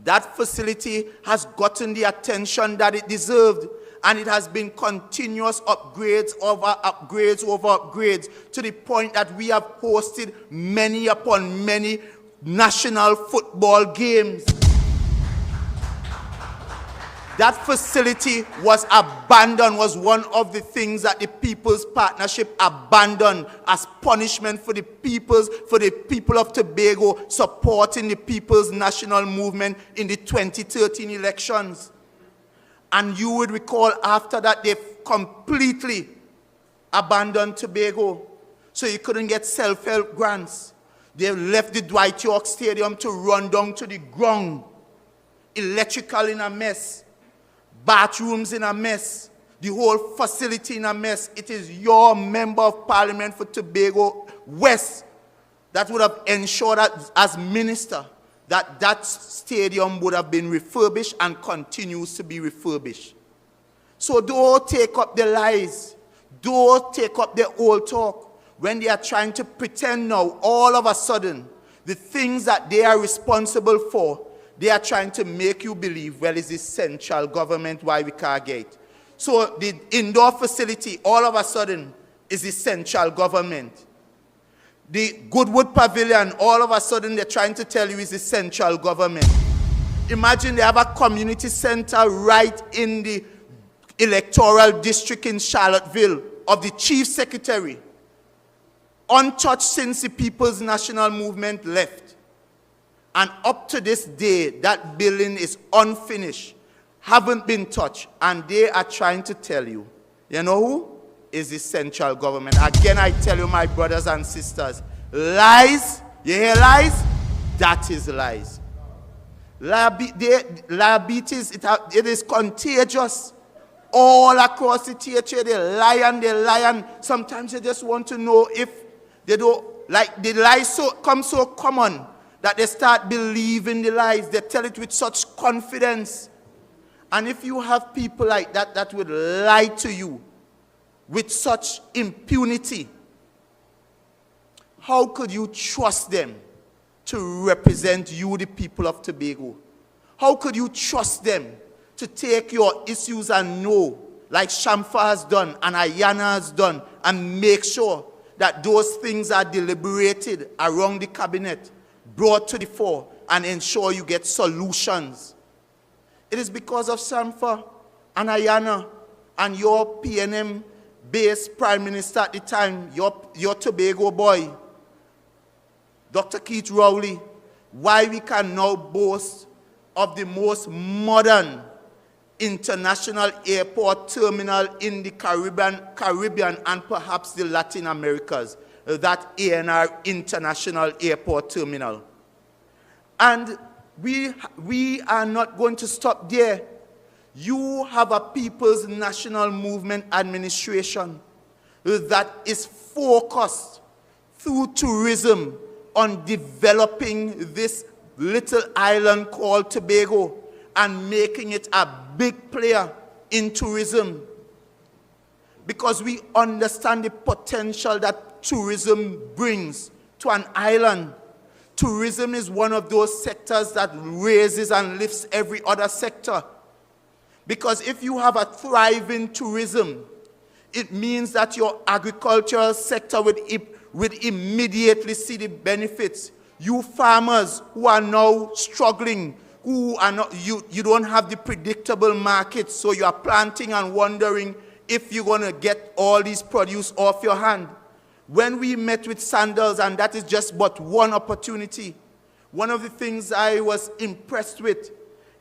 that facility has gotten the attention that it deserved. And it has been continuous upgrades over upgrades over upgrades, to the point that we have hosted many upon many national football games. That facility was abandoned, was one of the things that the People's Partnership abandoned as punishment for the people of Tobago supporting the People's National Movement in the 2013 elections. And you would recall after that they completely abandoned Tobago. So you couldn't get self-help grants. They left the Dwight York Stadium to run down to the ground. Electrical in a mess. Bathrooms in a mess. The whole facility in a mess. It is your Member of Parliament for Tobago West that would have ensured that as minister that that stadium would have been refurbished and continues to be refurbished. So don't take up the lies. Don't take up the old talk when they are trying to pretend now, all of a sudden, the things that they are responsible for, they are trying to make you believe, well, it's the central government why we can't get. So the indoor facility, all of a sudden, is the central government. The Goodwood Pavilion, all of a sudden, they're trying to tell you is the central government. Imagine they have a community center right in the electoral district in Charlottesville of the chief secretary, untouched since the People's National Movement left. And up to this day, that building is unfinished, haven't been touched, and they are trying to tell you, you know who? Is the central government. Again, I tell you, my brothers and sisters, lies, you hear lies? That is lies. Diabetes, it is contagious. All across the THA, they lie and sometimes they just want to know if they don't, like the lies come so common that they start believing the lies. They tell it with such confidence. And if you have people like that that would lie to you with such impunity, how could you trust them to represent you, the people of Tobago? How could you trust them to take your issues and know, like Shamfa has done and Ayana has done, and make sure that those things are deliberated around the cabinet, brought to the fore, and ensure you get solutions? It is because of Shamfa and Ayana and your PNM-based Prime Minister at the time, your Tobago boy, Dr. Keith Rowley, why we can now boast of the most modern international airport terminal in the Caribbean and perhaps the Latin Americas, that ANR International Airport Terminal. And we are not going to stop there. You have a People's National Movement Administration that is focused through tourism on developing this little island called Tobago and making it a big player in tourism. Because we understand the potential that tourism brings to an island. Tourism is one of those sectors that raises and lifts every other sector. Because if you have a thriving tourism, it means that your agricultural sector would immediately see the benefits. You farmers who are now struggling, who are not, you don't have the predictable markets, so you are planting and wondering if you're going to get all these produce off your hand. When we met with Sandals, and that is just but one opportunity, one of the things I was impressed with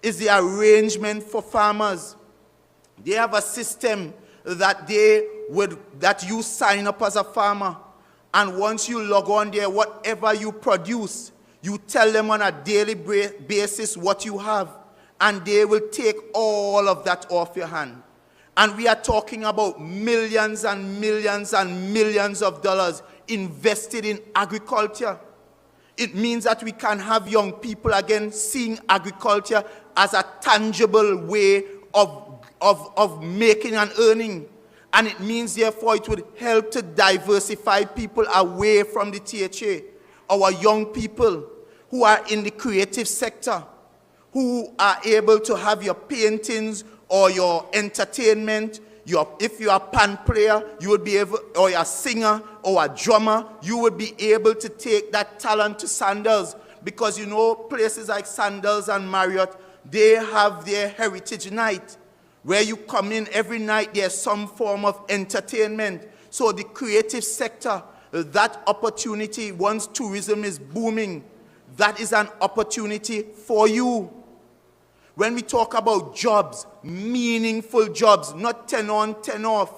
is the arrangement for farmers. They have a system that you sign up as a farmer, and once you log on there, whatever you produce, you tell them on a daily basis what you have, and they will take all of that off your hand. And we are talking about millions and millions and millions of dollars invested in agriculture. It means that we can have young people again seeing agriculture as a tangible way of making and earning. And it means, therefore, it would help to diversify people away from the THA. Our young people who are in the creative sector, who are able to have your paintings or your entertainment. If you are a pan player, you would be able, or a singer or a drummer, you would be able to take that talent to Sandals. Because you know, places like Sandals and Marriott, they have their heritage night, where you come in every night, there's some form of entertainment. So the creative sector, that opportunity, once tourism is booming, that is an opportunity for you. When we talk about jobs, meaningful jobs, not 10 on, 10 off.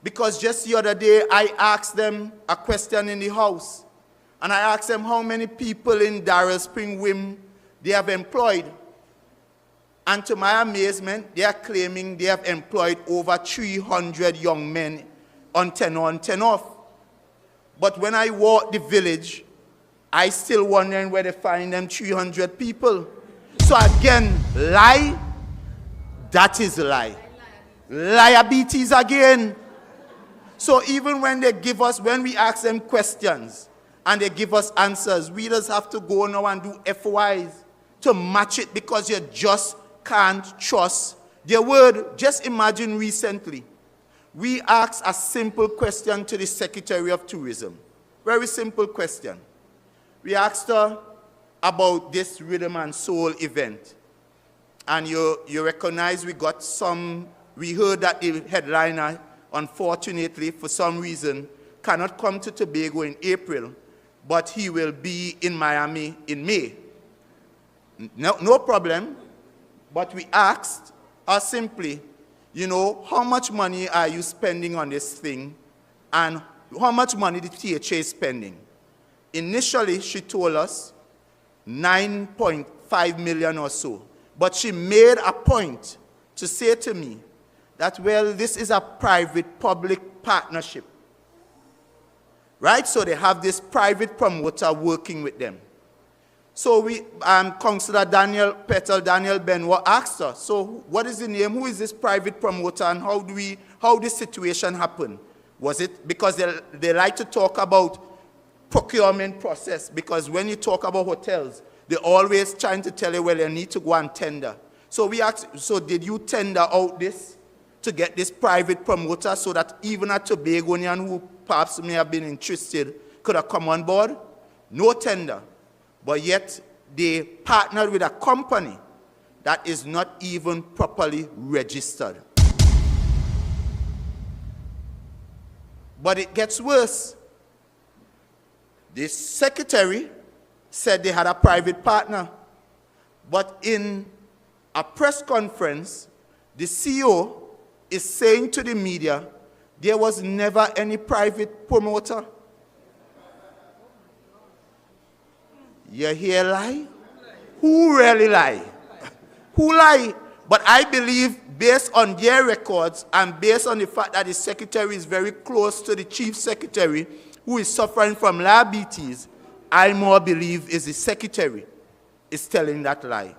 Because just the other day, I asked them a question in the house. And I asked them how many people in Darrell Spring Whim they have employed. And to my amazement, they are claiming they have employed over 300 young men on 10 on, 10 off. But when I walk the village, I still wondering where they find them 300 people. So again, lie, that is a lie. Liabilities again. So even when they give us, when we ask them questions and they give us answers, we just have to go now and do FYs to match it, because you just can't trust their word. Just imagine recently, we asked a simple question to the Secretary of Tourism. Very simple question. We asked her about this Rhythm and Soul event. And you recognize we heard that the headliner, unfortunately, for some reason, cannot come to Tobago in April, but he will be in Miami in May. No problem. But we asked her simply, you know, how much money are you spending on this thing, and how much money the THA is spending? Initially, she told us 9.5 million or so. But she made a point to say to me that, well, this is a private-public partnership. Right? So they have this private promoter working with them. So Councillor Daniel Benoit asked her, so what is the name? Who is this private promoter, and how this situation happened? Was it because they like to talk about procurement process? Because when you talk about hotels, they're always trying to tell you, well, you need to go and tender. So we asked, so did you tender out this to get this private promoter so that even a Tobagonian who perhaps may have been interested could have come on board? No tender. But yet they partnered with a company that is not even properly registered. But it gets worse. The secretary said they had a private partner, but in a press conference, the CEO is saying to the media, there was never any private promoter. You hear lie? Who really lie? Who lie? But I believe, based on their records and based on the fact that the secretary is very close to the chief secretary, who is suffering from diabetes, I more believe is the secretary is telling that lie.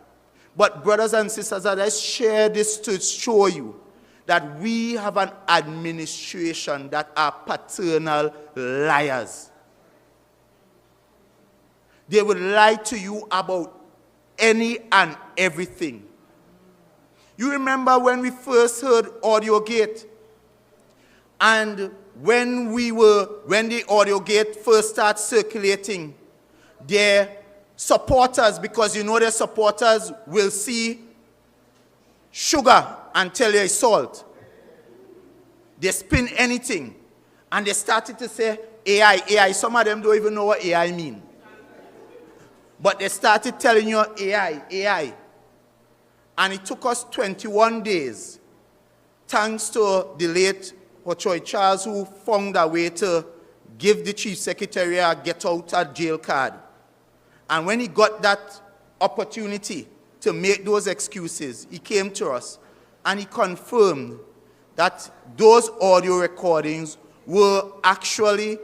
But brothers and sisters, I share this to show you that we have an administration that are paternal liars. They will lie to you about any and everything. You remember when we first heard AudioGate? And when the AudioGate first started circulating, their supporters, because you know their supporters will see sugar and tell you it's salt. They spin anything. And they started to say AI. Some of them don't even know what AI means. But they started telling you AI. And it took us 21 days, thanks to the late Ochoy Charles, who found a way to give the chief secretary a get-out-of-jail card. And when he got that opportunity to make those excuses, he came to us and he confirmed that those audio recordings were actually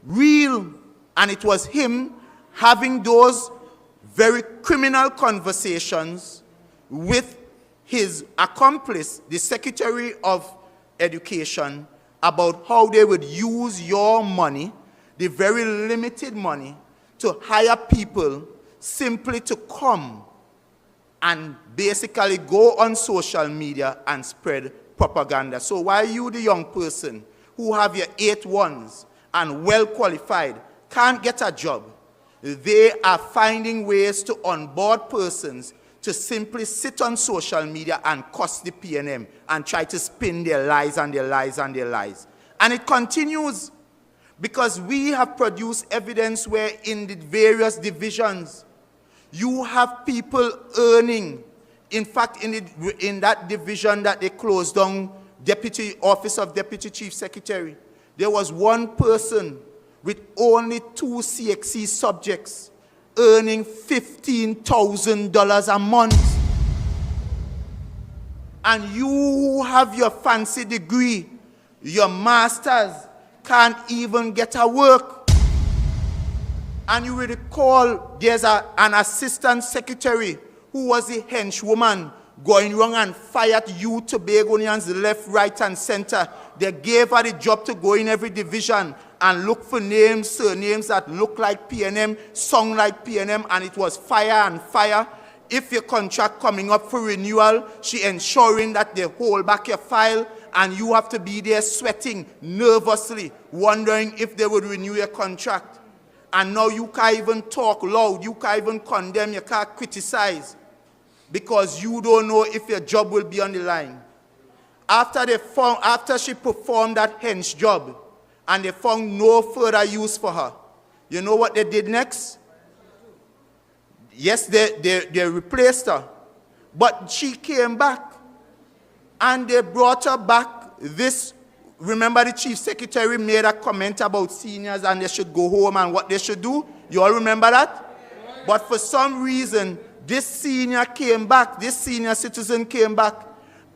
real. And it was him having those very criminal conversations with his accomplice, the Secretary of Education, about how they would use your money, the very limited money, to hire people simply to come and basically go on social media and spread propaganda. So while you, the young person who have your 8-1s and well qualified, can't get a job, they are finding ways to onboard persons to simply sit on social media and cuss the PNM and try to spin their lies and their lies and their lies. And it continues because we have produced evidence where in the various divisions, you have people earning. In fact, in that division that they closed down, Office of Deputy Chief Secretary, there was one person with only 2 CXC subjects earning $15,000 a month. And you who have your fancy degree, your masters, can't even get a work. And you will recall there's an assistant secretary who was a henchwoman going wrong and fired you Tobagonians left, right, and center. They gave her the job to go in every division and look for names, surnames that look like PNM, sound like PNM, and it was fire and fire. If your contract coming up for renewal, she ensuring that they hold back your file, and you have to be there sweating nervously, wondering if they would renew your contract. And now you can't even talk loud, you can't even condemn, you can't criticize, because you don't know if your job will be on the line. After she performed that hench job, and they found no further use for her, you know what they did next? Yes, they replaced her. But she came back, and they brought her back this. Remember the chief secretary made a comment about seniors and they should go home and what they should do? You all remember that? But for some reason, this senior came back, this senior citizen came back,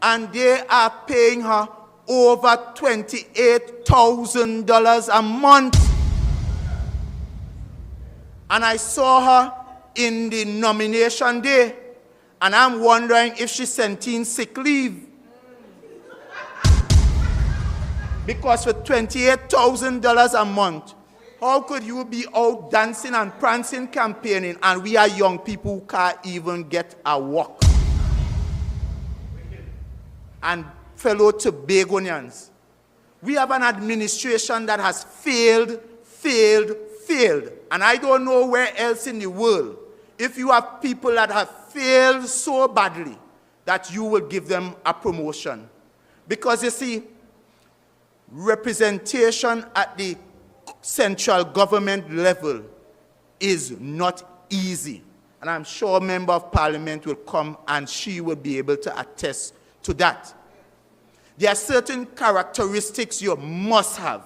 and they are paying her over $28,000 a month. And I saw her in the nomination day, and I'm wondering if she sent in sick leave. Because for $28,000 a month, how could you be out dancing and prancing, campaigning, and we are young people who can't even get a walk? And fellow Tobagonians, we have an administration that has failed. And I don't know where else in the world, if you have people that have failed so badly, that you will give them a promotion. Because you see, representation at the central government level is not easy. And I'm sure a member of parliament will come and she will be able to attest to that. There are certain characteristics you must have.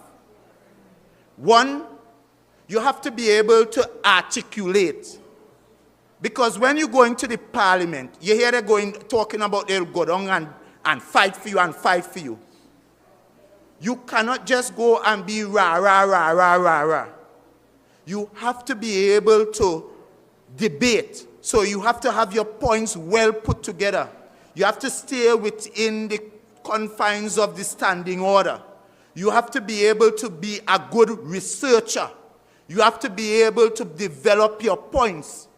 One, you have to be able to articulate. Because when you go into the parliament, you hear they're talking about they'll go down and fight for you and fight for you. You cannot just go and be rah, rah, rah, rah, rah, rah. You have to be able to debate. So you have to have your points well put together. You have to stay within the confines of the standing order. You have to be able to be a good researcher. You have to be able to develop your points.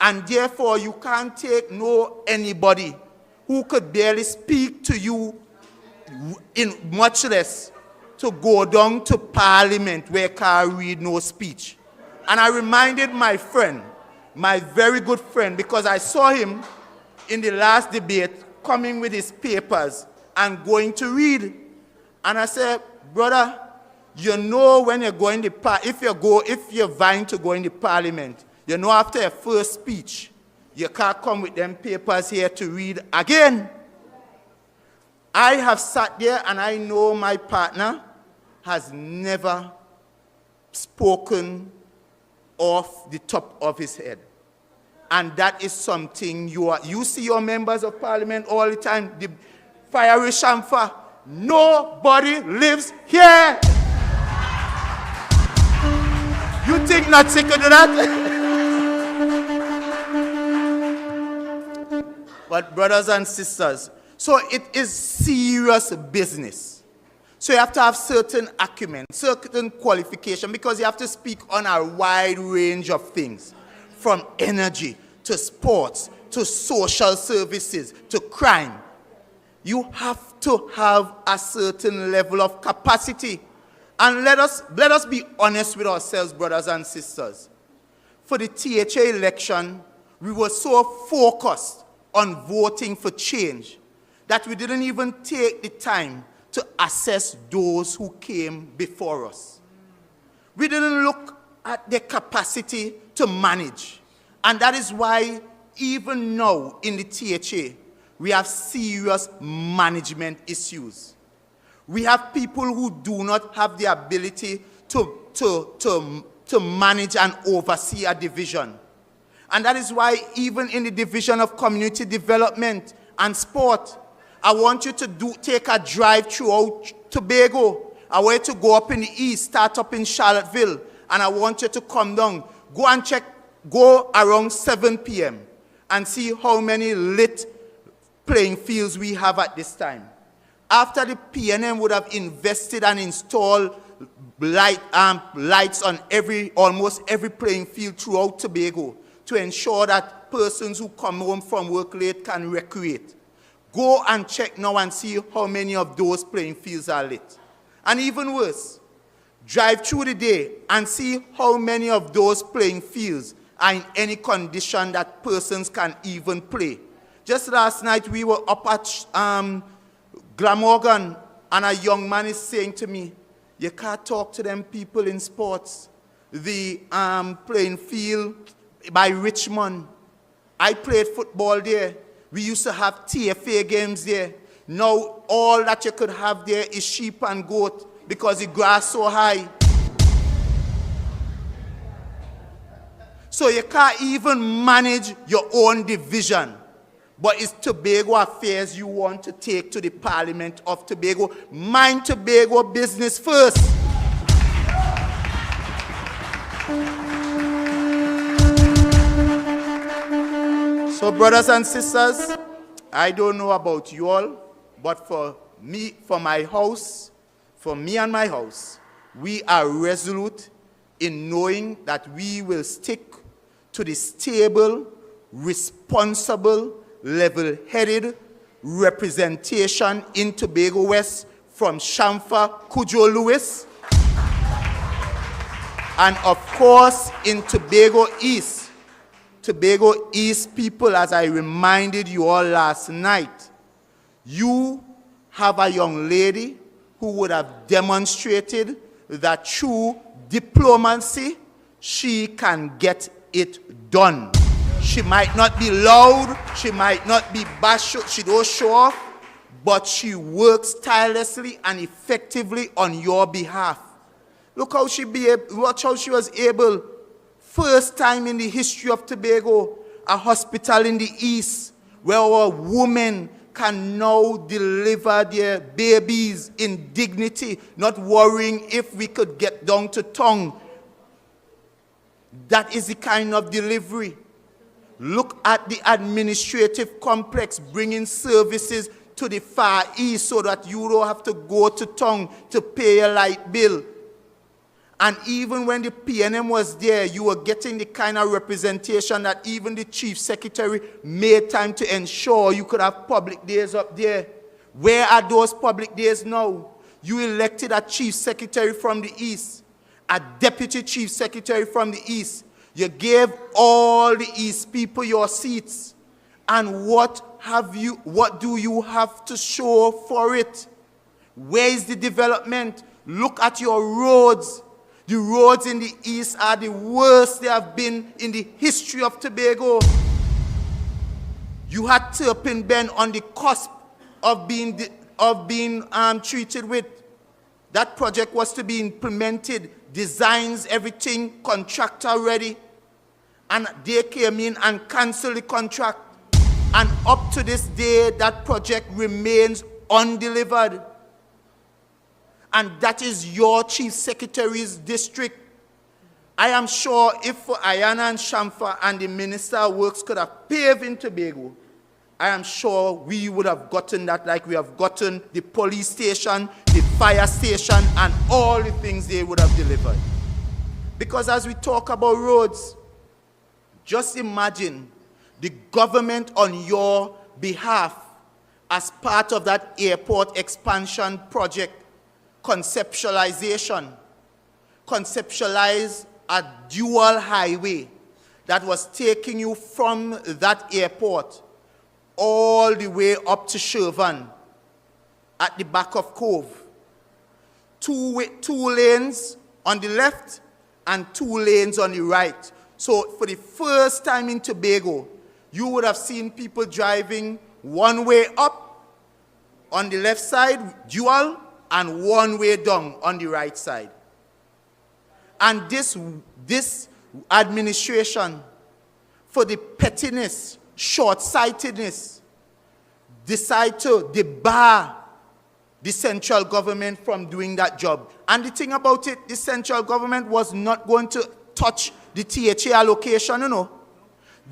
And therefore, you can't take anybody who could barely speak to you, in much less to go down to parliament where can't read no speech. And I reminded my friend, my very good friend, because I saw him in the last debate coming with his papers and going to read. And I said, brother, you know when you're going to if you're vying to go in the parliament, you know after your first speech, you can't come with them papers here to read again. I have sat there and I know my partner has never spoken off the top of his head. And that is something you see your members of parliament all the time, the fiery Shamfa, nobody lives here. You think not sick of that? But brothers and sisters, so it is serious business. So you have to have certain acumen, certain qualification, because you have to speak on a wide range of things, from energy to sports to social services to crime. You have to have a certain level of capacity. And let us be honest with ourselves, brothers and sisters. For the THA election, we were so focused on voting for change that we didn't even take the time to assess those who came before us. We didn't look at their capacity to manage. And that is why even now in the THA, we have serious management issues. We have people who do not have the ability to manage and oversee a division. And that is why even in the division of community development and sport, I want you to take a drive throughout Tobago. I want you to go up in the east, start up in Charlottesville, and I want you to come down. Go and check, go around 7 p.m. and see how many lit playing fields we have at this time. After the PNM would have invested and installed lights on almost every playing field throughout Tobago to ensure that persons who come home from work late can recreate. Go and check now and see how many of those playing fields are lit. And even worse, drive through the day and see how many of those playing fields are in any condition that persons can even play. Just last night we were up at Glamorgan and a young man is saying to me, you can't talk to them people in sports. The playing field by Richmond, I played football there. We used to have TFA games there. Now, all that you could have there is sheep and goat because the grass so high. So you can't even manage your own division. But it's Tobago affairs you want to take to the Parliament of Tobago. Mind Tobago business first. So brothers and sisters, I don't know about you all, but for me and my house, we are resolute in knowing that we will stick to the stable, responsible, level-headed representation in Tobago West from Shamfa Cudjoe-Lewis, and of course in Tobago East. Tobago East people, as I reminded you all last night, you have a young lady who would have demonstrated that through diplomacy, she can get it done. She might not be loud, she might not be bashful, she don't show off, but she works tirelessly and effectively on your behalf. Look how watch how she was able, first time in the history of Tobago, a hospital in the east where our women can now deliver their babies in dignity, not worrying if we could get down to tongue. That is the kind of delivery. Look at the administrative complex, bringing services to the Far East so that you don't have to go to town to pay your light bill. And even when the PNM was there, you were getting the kind of representation that even the Chief Secretary made time to ensure you could have public days up there. Where are those public days now? You elected a Chief Secretary from the East, a Deputy Chief Secretary from the East. You gave all the East people your seats. And what do you have to show for it? Where is the development? Look at your roads. The roads in the East are the worst they have been in the history of Tobago. You had Turpin Bend on the cusp of being treated with. That project was to be implemented, designs, everything, contractor ready. And they came in and canceled the contract. And up to this day, that project remains undelivered. And that is your Chief Secretary's district. I am sure if Ayana and Shamfa and the Minister of Works could have paved in Tobago, I am sure we would have gotten that like we have gotten the police station, the fire station, and all the things they would have delivered. Because as we talk about roads, just imagine the government on your behalf as part of that airport expansion project, conceptualize a dual highway that was taking you from that airport all the way up to Shervan at the back of Cove. Two lanes on the left and 2 lanes on the right. So for the first time in Tobago, you would have seen people driving one way up on the left side, dual, and one way down on the right side. And this administration, for the pettiness, short-sightedness, decide to debar the central government from doing that job. And the thing about it, the central government was not going to touch the THA allocation, you know.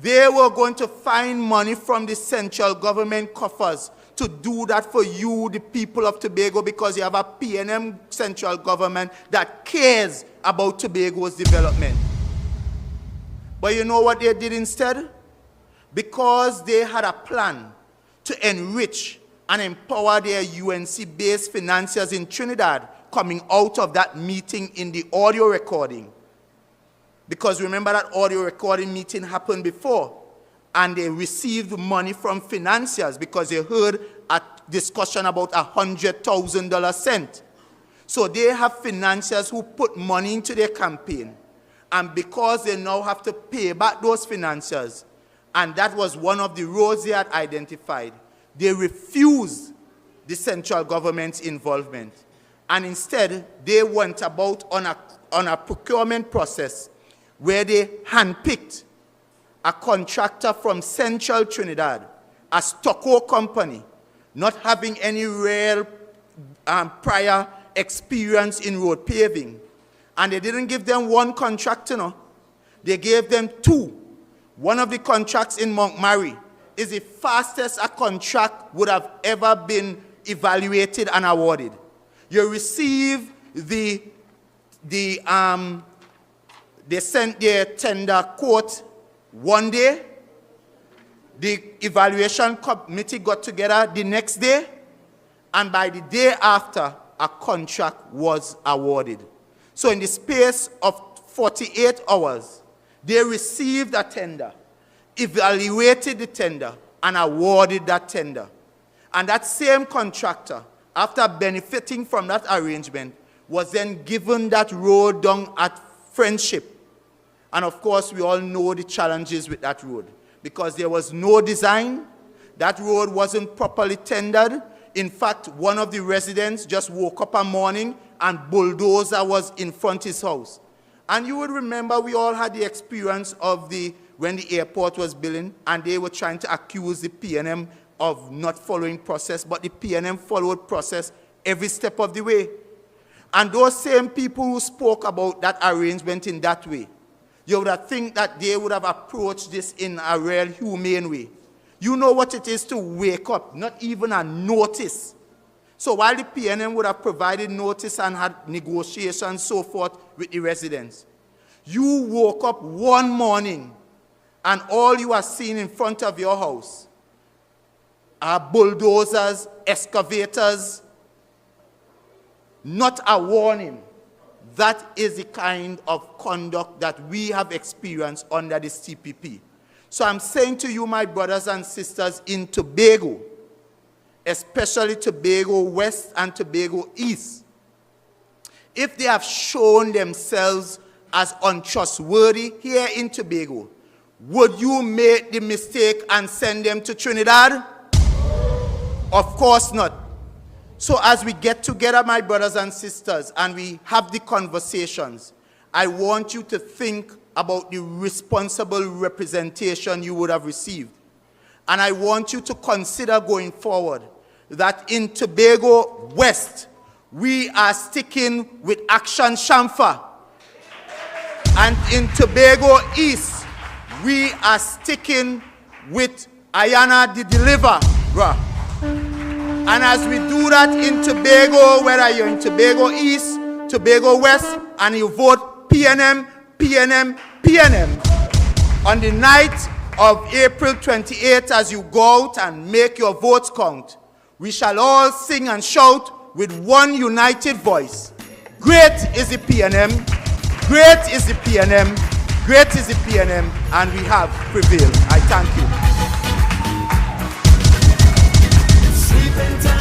They were going to find money from the central government coffers to do that for you, the people of Tobago, because you have a PNM central government that cares about Tobago's development. But you know what they did instead? Because they had a plan to enrich and empower their UNC-based financiers in Trinidad coming out of that meeting in the audio recording. Because remember that audio recording meeting happened before, and they received money from financiers because they heard a discussion about $100,000 sent. So they have financiers who put money into their campaign, and because they now have to pay back those financiers, and that was one of the roads they had identified, they refused the central government's involvement. And instead, they went about on a procurement process where they handpicked a contractor from Central Trinidad, a stucco company, not having any real prior experience in road paving. And they didn't give them one contractor, no. They gave them 2. One of the contracts in Montgomery is the fastest a contract would have ever been evaluated and awarded. You receive they sent their tender quote one day, the evaluation committee got together the next day, and by the day after, a contract was awarded. So in the space of 48 hours, they received a tender, evaluated the tender, and awarded that tender. And that same contractor, after benefiting from that arrangement, was then given that road down at Friendship. And of course, we all know the challenges with that road. because there was no design. That road wasn't properly tendered. In fact, one of the residents just woke up one morning and bulldozer was in front of his house. And you would remember we all had the experience of when the airport was building and they were trying to accuse the PNM of not following process, but the PNM followed process every step of the way. And those same people who spoke about that arrangement in that way, you would have think that they would have approached this in a real humane way. You know what it is to wake up, not even a notice. So while the PNM would have provided notice and had negotiations, so forth, with the residents, you woke up one morning and all you are seeing in front of your house are bulldozers, excavators, not a warning. That is the kind of conduct that we have experienced under this TPP. So I'm saying to you, my brothers and sisters in Tobago, especially Tobago West and Tobago East, if they have shown themselves as untrustworthy here in Tobago, would you make the mistake and send them to Trinidad? Of course not. So as we get together, my brothers and sisters, and we have the conversations, I want you to think about the responsible representation you would have received. And I want you to consider going forward that in Tobago West, we are sticking with Action Shamfa. And in Tobago East, we are sticking with Ayana the Deliverer. And as we do that in Tobago, whether you're in Tobago East, Tobago West, and you vote PNM, PNM, PNM, on the night of April 28th, as you go out and make your votes count, we shall all sing and shout with one united voice. Great is the PNM, great is the PNM, great is the PNM, and we have prevailed. I thank you. Sweeping time.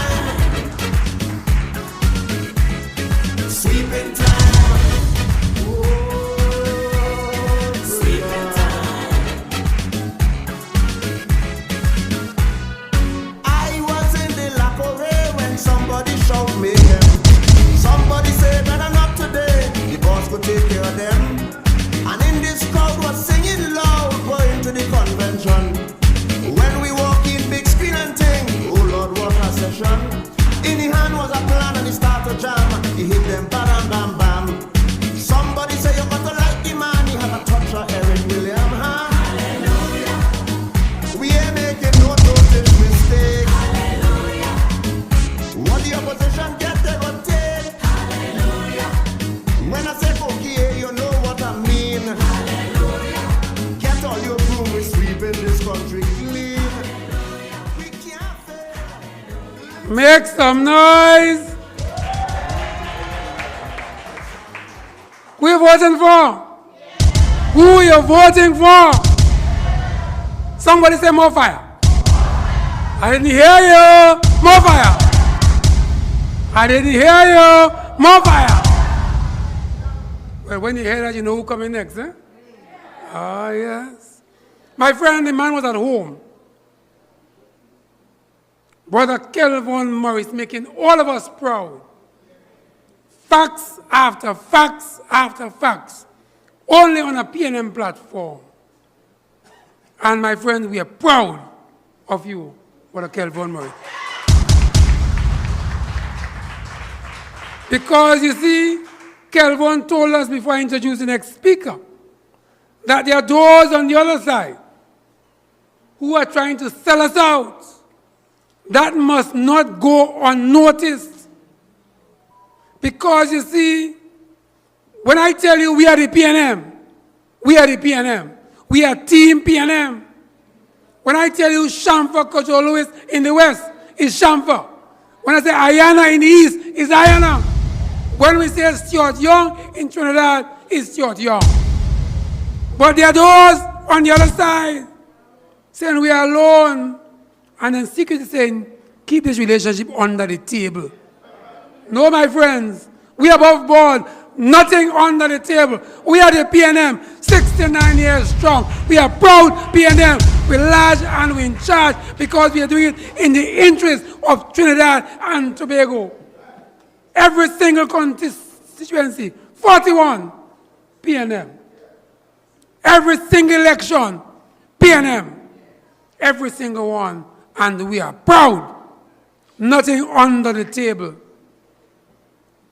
Sweeping time. Oh, sweeping time. I was in the Lapore when somebody showed me him. Somebody said, better not today. The boss could take care of them. And in this crowd was singing loud, going to the convention. When we walk in, big screen and ting, oh Lord, what a session. In the hand was a plan and he started to jam. He hit them bam, bam, bam. Somebody say you got to like the man, he had a touch of Eric William, huh? Hallelujah. We ain't making no notice mistake. Hallelujah. What the opposition get, they will take. Hallelujah. When I say okay, you know what I mean. Hallelujah. Get all your broom, we sweeping this country clean. We can't fail. Make some noise. Who you voting for? Who you voting for? Somebody say more fire. I didn't hear you. More fire. I didn't hear you. More fire. Well, when you hear that, you know who coming next, eh? Ah, yes. My friend, the man was at home. Brother Kelvin Morris making all of us proud. Facts after facts after facts. Only on a PNM platform. And my friend, we are proud of you, Brother Kelvin Morris. Because you see, Kelvin told us before I introduce the next speaker that there are those on the other side who are trying to sell us out. That must not go unnoticed. Because you see, when I tell you we are the PNM, we are the PNM. We are Team PNM. When I tell you Shamfa Cudjoe-Lewis in the West, it's Shamfa. When I say Ayana in the East, it's Ayana. When we say Stuart Young in Trinidad, it's Stuart Young. But there are those on the other side saying we are alone, and then secretly saying, keep this relationship under the table. No, my friends, we are above board, nothing under the table. We are the PNM, 69 years strong. We are proud PNM. we're large and we're in charge because we are doing it in the interest of Trinidad and Tobago. Every single constituency, 41 PNM. Every single election, PNM. Every single one. And we are proud. Nothing under the table.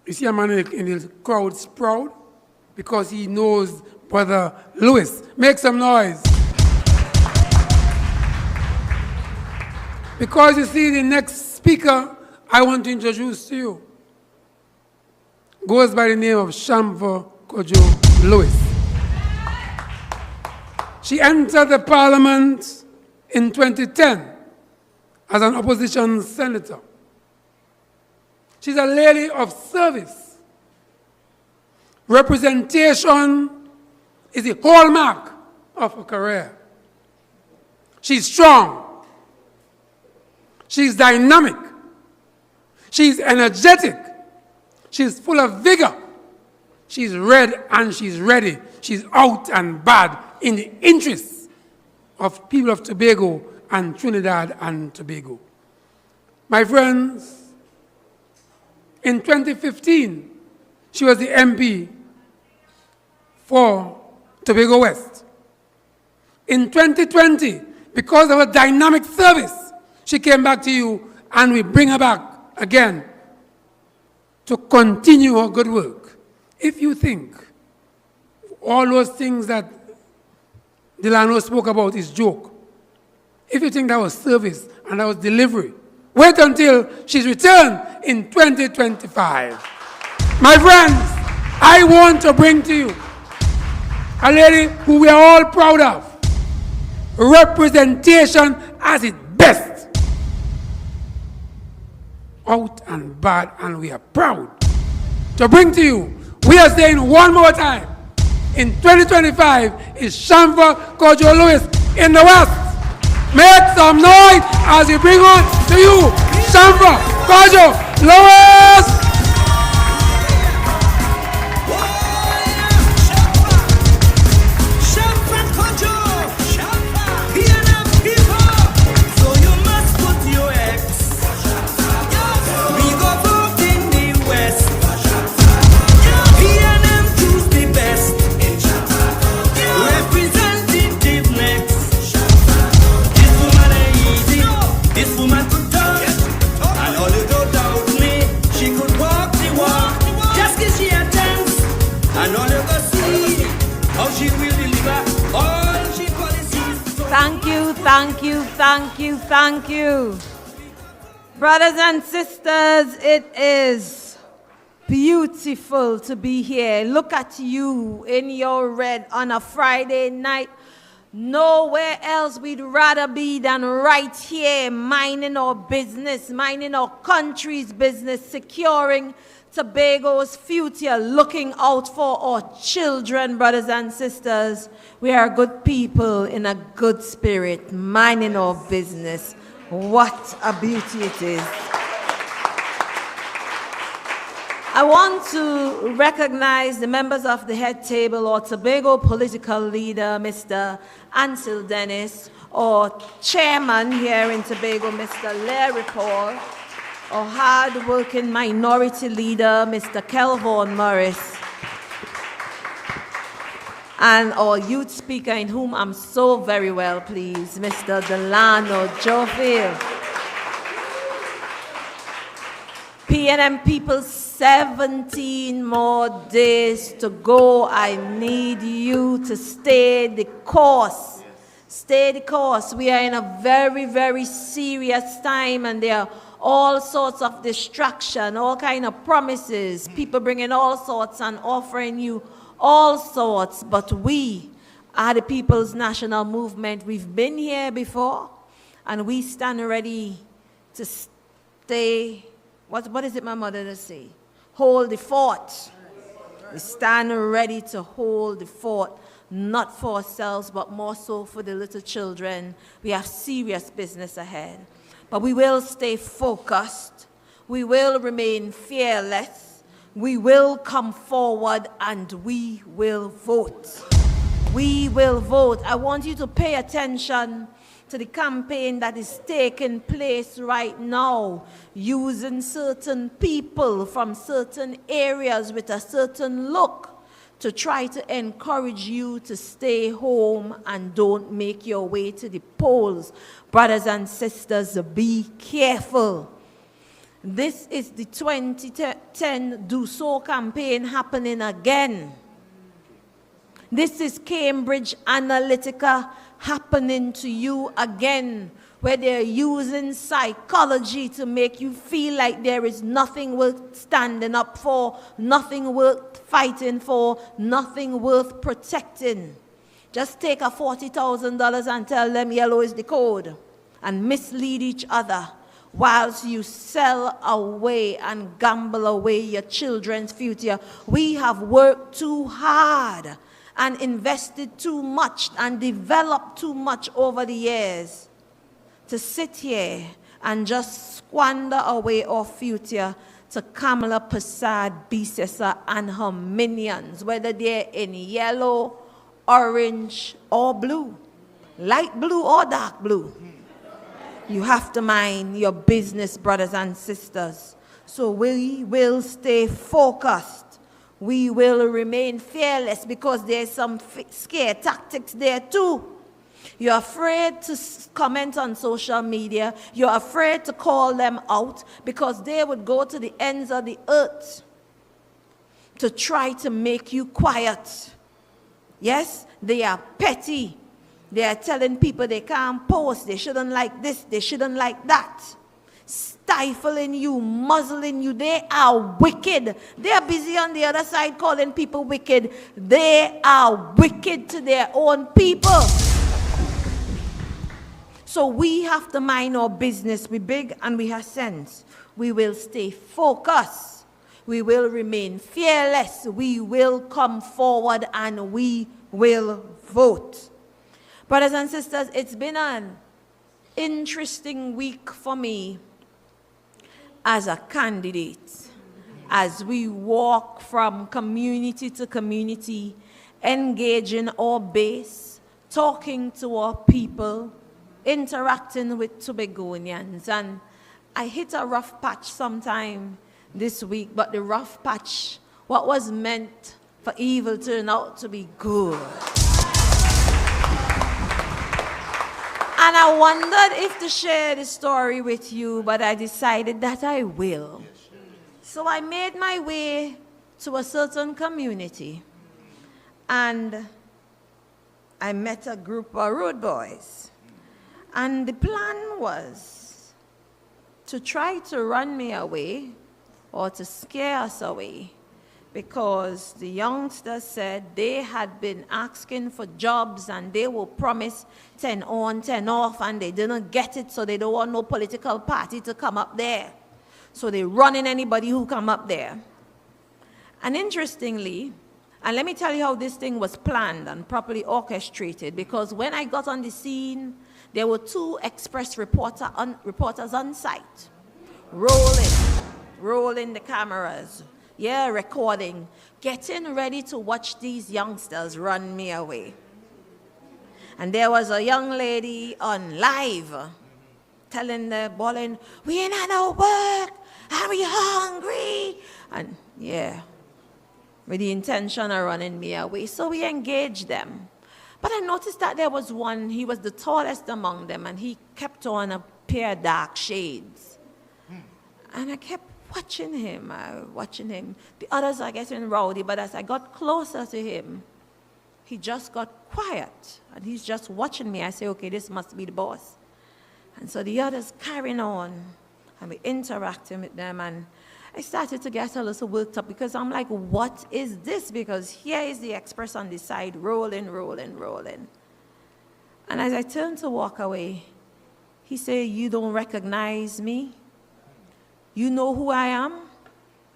You see a man in the crowd's proud because he knows Brother Lewis. Make some noise. Because you see, the next speaker I want to introduce to you goes by the name of Shamfa Cudjoe-Lewis. She entered the parliament in 2010 as an opposition senator. She's a lady of service. Representation is the hallmark of her career. She's strong. She's dynamic. She's energetic. She's full of vigor. She's red and she's ready. She's out and bad in the interests of people of Tobago and Trinidad and Tobago. My friends, in 2015, she was the MP for Tobago West. In 2020, because of her dynamic service, she came back to you, and we bring her back again to continue her good work. If you think all those things that Delano spoke about is joke, if you think that was service and that was delivery, wait until she's returned in 2025. My friends, I want to bring to you a lady who we are all proud of. Representation at its best. Out and bad, and we are proud to bring to you. We are saying one more time, in 2025 is Shamfa Cudjoe-Lewis in the West. Make some noise as we bring on to you Shamfa Cudjoe-Lewis. Thank you. Brothers and sisters, it is beautiful to be here. Look at you in your red on a Friday night. Nowhere else we'd rather be than right here, minding our business, minding our country's business, securing Tobago's future, looking out for our children, brothers and sisters. We are good people in a good spirit, minding our business. What a beauty it is. I want to recognize the members of the head table, our Tobago political leader, Mr. Ansel Dennis, our chairman here in Tobago, Mr. Larry Paul, our hard-working minority leader, Mr. Kelvin Morris, and our youth speaker, in whom I'm so very well pleased, Mr. Dano Joefield. PNM people, 17 more days to go. I need you to stay the course. Stay the course. We are in a very, very serious time, and there are all sorts of distraction, all kind of promises, people bringing all sorts and offering you all sorts. But we are the People's National Movement. We've been here before, and we stand ready to stay. What is it my mother to say? Hold the fort. We stand ready to hold the fort, not for ourselves, but more so for the little children. We have serious business ahead. But we will stay focused. We will remain fearless. We will come forward, and we will vote. We will vote. I want you to pay attention to the campaign that is taking place right now, using certain people from certain areas with a certain look to try to encourage you to stay home and don't make your way to the polls. Brothers and sisters, be careful. This is the 2010 Do So campaign happening again. This is Cambridge Analytica happening to you again, where they're using psychology to make you feel like there is nothing worth standing up for, nothing worth fighting for, nothing worth protecting. Just take a $40,000 and tell them yellow is the code and mislead each other whilst you sell away and gamble away your children's future. We have worked too hard and invested too much and developed too much over the years to sit here and just squander away our future to Kamala Persad-Bissessar and her minions, whether they're in yellow, orange, or blue, light blue or dark blue. You have to mind your business, brothers and sisters. So we will stay focused. We will remain fearless because there's some scare tactics there too. You're afraid to comment on social media. You're afraid to call them out because they would go to the ends of the earth to try to make you quiet. Yes, they are petty. They are telling people they can't post, they shouldn't like this, they shouldn't like that. Stifling you, muzzling you. They are wicked. They are busy on the other side calling people wicked. They are wicked to their own people. So we have to mind our business. We're big and we have sense. We will stay focused. We will remain fearless. We will come forward and we will vote. Brothers and sisters, it's been an interesting week for me as a candidate, as we walk from community to community, engaging our base, talking to our people, interacting with Tobagonians. And I hit a rough patch sometime this week, but the rough patch, what was meant for evil turned out to be good. And I wondered if to share the story with you, but I decided that I will. So I made my way to a certain community, and I met a group of road boys. And the plan was to try to run me away or to scare us away, because the youngsters said they had been asking for jobs and they were promised 10 on, 10 off, and they didn't get it, so they don't want no political party to come up there. So they're running anybody who come up there. And interestingly, and let me tell you how this thing was planned and properly orchestrated, because when I got on the scene, there were 2 express reporters on site, rolling the cameras, recording, getting ready to watch these youngsters run me away. And there was a young lady on live telling the ballin, we ain't had no work, and we hungry. And with the intention of running me away. So we engaged them. But I noticed that there was one, he was the tallest among them, and he kept on a pair of dark shades. And I kept watching him. The others are getting rowdy, but as I got closer to him, he just got quiet, and he's just watching me. I say, okay, this must be the boss. And so the others carrying on, and we interacting with them, and I started to get a little worked up, because I'm like, what is this? Because here is the express on the side, rolling. And as I turned to walk away, he said, you don't recognize me? You know who I am?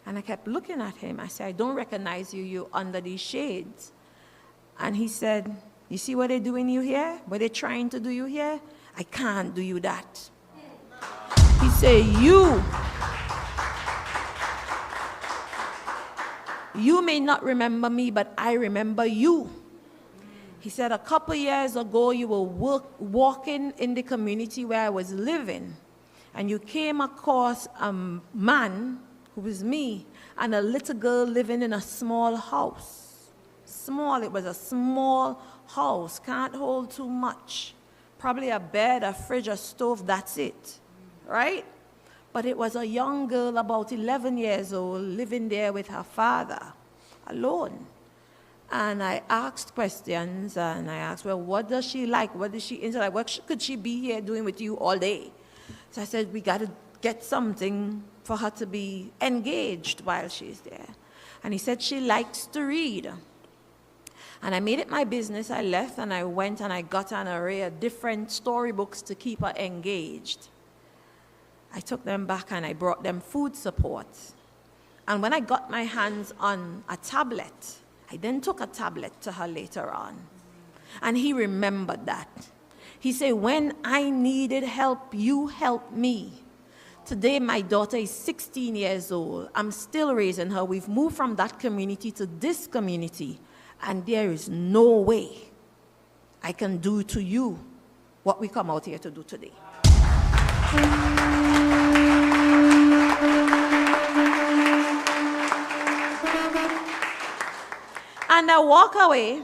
And I kept looking at him. I said, I don't recognize you. You're under these shades. And he said, you see what they're doing you here? What they're trying to do you here? I can't do you that. He said, you may not remember me, but I remember you. He said, a couple years ago, you were walking in the community where I was living, and you came across a man, who was me, and a little girl living in a small house. Small, it was a small house, can't hold too much. Probably a bed, a fridge, a stove, that's it, right? But it was a young girl, about 11 years old, living there with her father, alone. And I asked questions, and I asked, well, what does she like? What does she into? Like, what could she be here doing with you all day? So I said, we got to get something for her to be engaged while she's there. And he said she likes to read. And I made it my business. I left, and I went, and I got an array of different storybooks to keep her engaged. I took them back, and I brought them food support. And when I got my hands on a tablet, I then took a tablet to her later on. And he remembered that. He said, when I needed help, you helped me. Today, my daughter is 16 years old. I'm still raising her. We've moved from that community to this community. And there is no way I can do to you what we come out here to do today. And I walk away,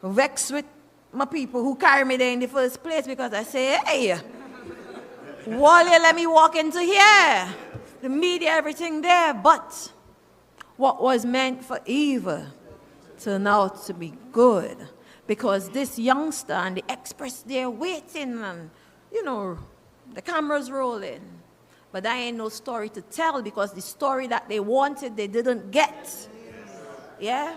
vexed with my people who carry me there in the first place, because I say, hey, Wally, let me walk into here. The media, everything there. But what was meant for evil turned out to be good, because this youngster and the express there waiting, and, you know, the camera's rolling. But I ain't no story to tell, because the story that they wanted, they didn't get. Yeah?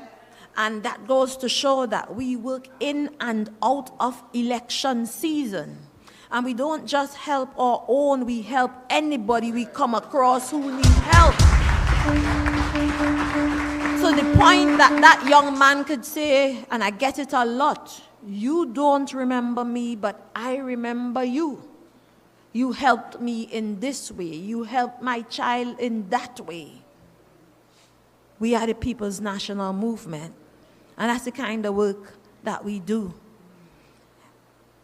And that goes to show that we work in and out of election season. And we don't just help our own, we help anybody we come across who needs help. So the point that that young man could say, and I get it a lot, you don't remember me, but I remember you. You helped me in this way. You helped my child in that way. We are the People's National Movement, and that's the kind of work that we do.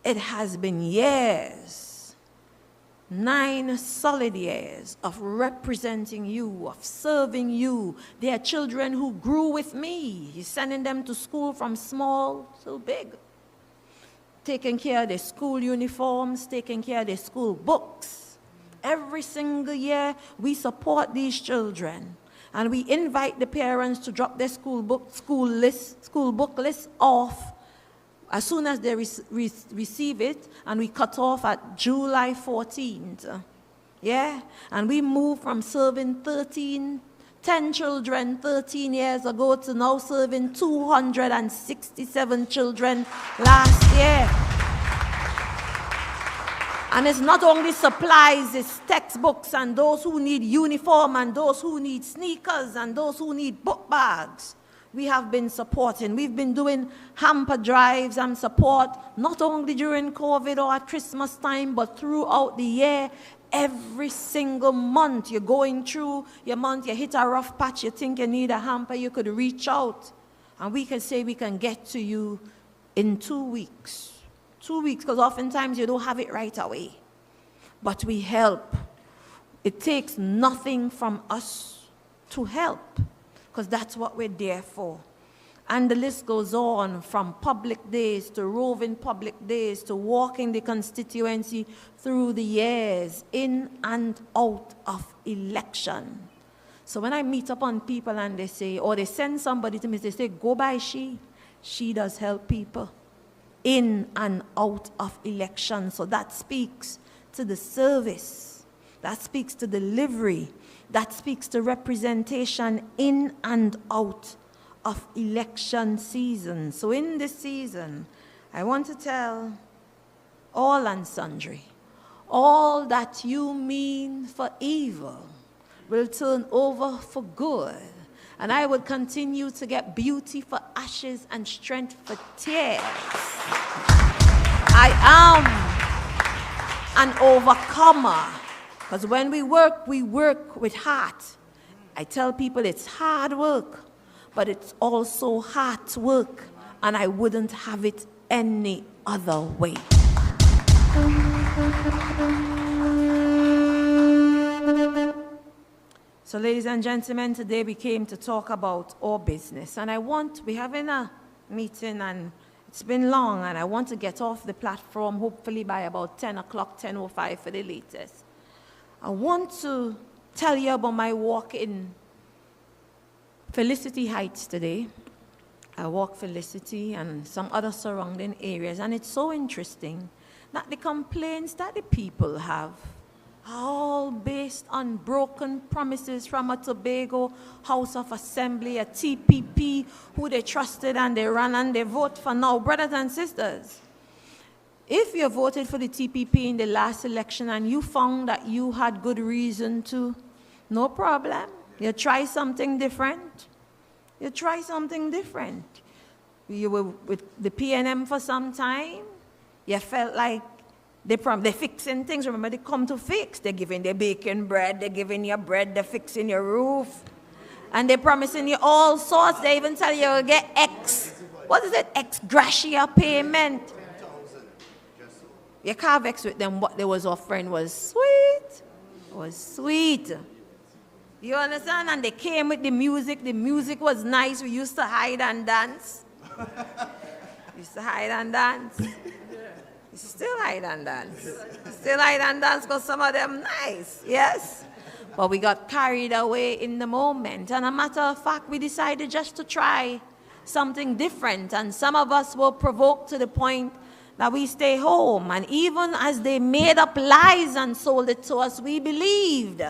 It has been years, 9 solid years of representing you, of serving you. There are children who grew with me. He's sending them to school from small to big, taking care of their school uniforms, taking care of their school books. Every single year, we support these children. And we invite the parents to drop their school book list off as soon as they receive it, and we cut off at July 14th. Yeah? And we moved from serving 10 children 13 years ago to now serving 267 children last year. And it's not only supplies, it's textbooks, and those who need uniform, and those who need sneakers, and those who need book bags. We have been supporting. We've been doing hamper drives and support, not only during COVID or at Christmas time, but throughout the year. Every single month, you're going through your month, you hit a rough patch, you think you need a hamper, you could reach out, and we can say we can get to you in 2 weeks. 2 weeks, because oftentimes you don't have it right away. But we help. It takes nothing from us to help, because that's what we're there for. And the list goes on, from public days to roving public days to walking the constituency through the years, in and out of election. So when I meet up on people and they say, or they send somebody to me, they say, go by she. She does help people in and out of election. So that speaks to the service. That speaks to delivery. That speaks to representation in and out of election season. So in this season, I want to tell all and sundry, all that you mean for evil will turn over for good. And I will continue to get beauty for ashes and strength for tears. I am an overcomer. Because when we work with heart. I tell people it's hard work, but it's also heart work. and I wouldn't have it any other way. So ladies and gentlemen, today we came to talk about our business. And we're having a meeting and it's been long and I want to get off the platform hopefully by about 10 o'clock, 10:05 for the latest. I want to tell you about my walk in Felicity Heights today. I walk Felicity and some other surrounding areas, and it's so interesting that the complaints that the people have are all based on broken promises from a Tobago House of Assembly, a TPP, who they trusted and they ran and they vote for now. Brothers and sisters, if you voted for the TPP in the last election and you found that you had good reason to, no problem. You try something different. You try something different. You were with the PNM for some time. You felt like they're fixing things. Remember, they come to fix. They're giving their bacon bread. They're giving you bread. They're fixing your roof. And they're promising you all sorts. They even tell you you'll get what is it? Ex gratia payment. You can't vex with them. What they was offering was sweet. It was sweet. You understand? And they came with the music. The music was nice. We used to hide and dance. Used to hide and dance. Still hide and dance. Still hide and dance because some of them nice, yes? But we got carried away in the moment. And a matter of fact, we decided just to try something different. And some of us were provoked to the point that we stay home. And even as they made up lies and sold it to us, we believed.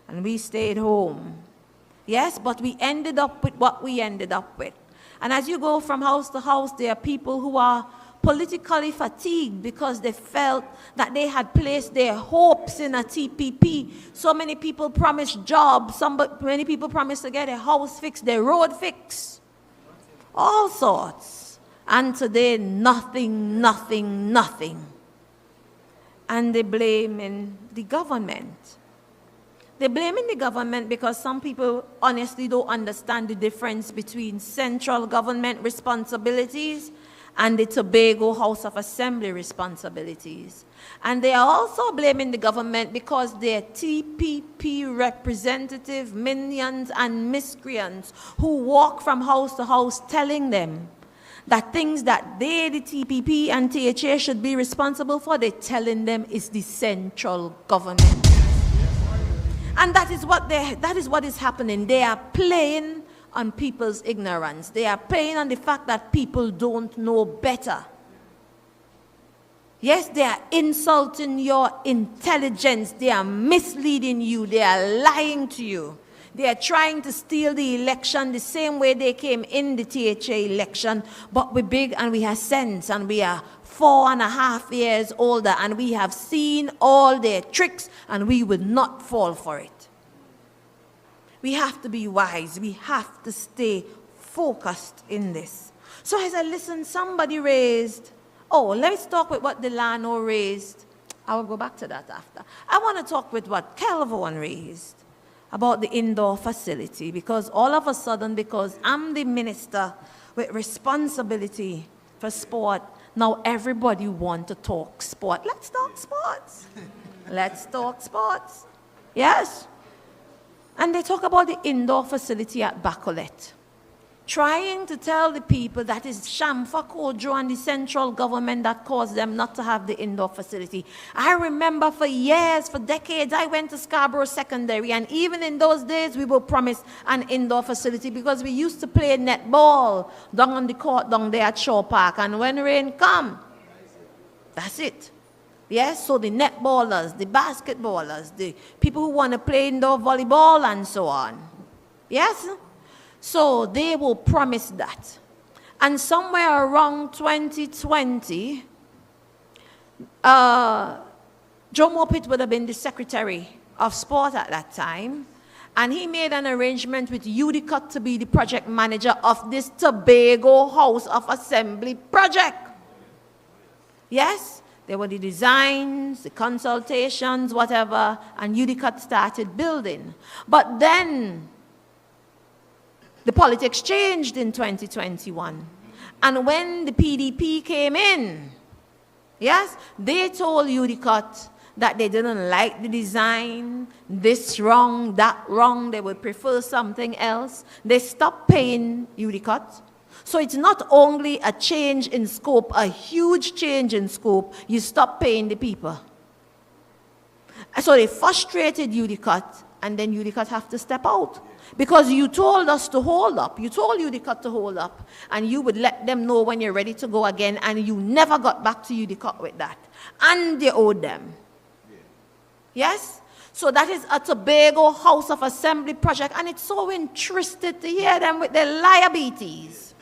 And we stayed home. Yes, but we ended up with what we ended up with. And as you go from house to house, there are people who are politically fatigued because they felt that they had placed their hopes in a TPP. So many people promised jobs, many people promised to get a house fixed, their road fixed, all sorts. And today, nothing. And they're blaming the government. They're blaming the government because some people honestly don't understand the difference between central government responsibilities and the Tobago House of Assembly responsibilities. And they are also blaming the government because their TPP representative minions and miscreants who walk from house to house telling them that things that they, the TPP and THA, should be responsible for, they're telling them is the central government. And that is what is happening. They are playing on people's ignorance. They are playing on the fact that people don't know better. Yes, they are insulting your intelligence. They are misleading you. They are lying to you. They are trying to steal the election the same way they came in the THA election. But we're big and we have sense and we are 4.5 years older and we have seen all their tricks and we would not fall for it. We have to be wise. We have to stay focused in this. So as I listen, somebody raised, let's talk with what Delano raised. I will go back to that after. I want to talk with what Kelvin raised about the indoor facility because all of a sudden, because I'm the minister with responsibility for sport, now everybody wants to talk sport. Let's talk sports. Let's talk sports. Yes? And they talk about the indoor facility at Bacolet, trying to tell the people that it's Shamfa Cudjoe and the central government that caused them not to have the indoor facility. I remember for years, for decades, I went to Scarborough Secondary, and even in those days, we were promised an indoor facility because we used to play netball down on the court down there at Shaw Park, and when rain come, that's it. Yes, so the netballers, the basketballers, the people who want to play indoor volleyball and so on. Yes? So they will promise that. And somewhere around 2020, Joe Mopit would have been the Secretary of Sport at that time. And he made an arrangement with Udicut to be the project manager of this Tobago House of Assembly project. Yes? There were the designs, the consultations, whatever, and Udicut started building. But then the politics changed in 2021. And when the PDP came in, yes, they told UDCOT that they didn't like the design, this wrong, that wrong, they would prefer something else. They stopped paying UDCOT. So it's not only a change in scope, a huge change in scope, you stop paying the people. So they frustrated UDCOT, and then UDCOT have to step out. Because you told us to hold up. You told UDCOT to hold up, and you would let them know when you're ready to go again, and you never got back to UDCOT with that. And you owed them. Yes? So that is a Tobago House of Assembly project, and it's so interesting to hear them with their liabilities.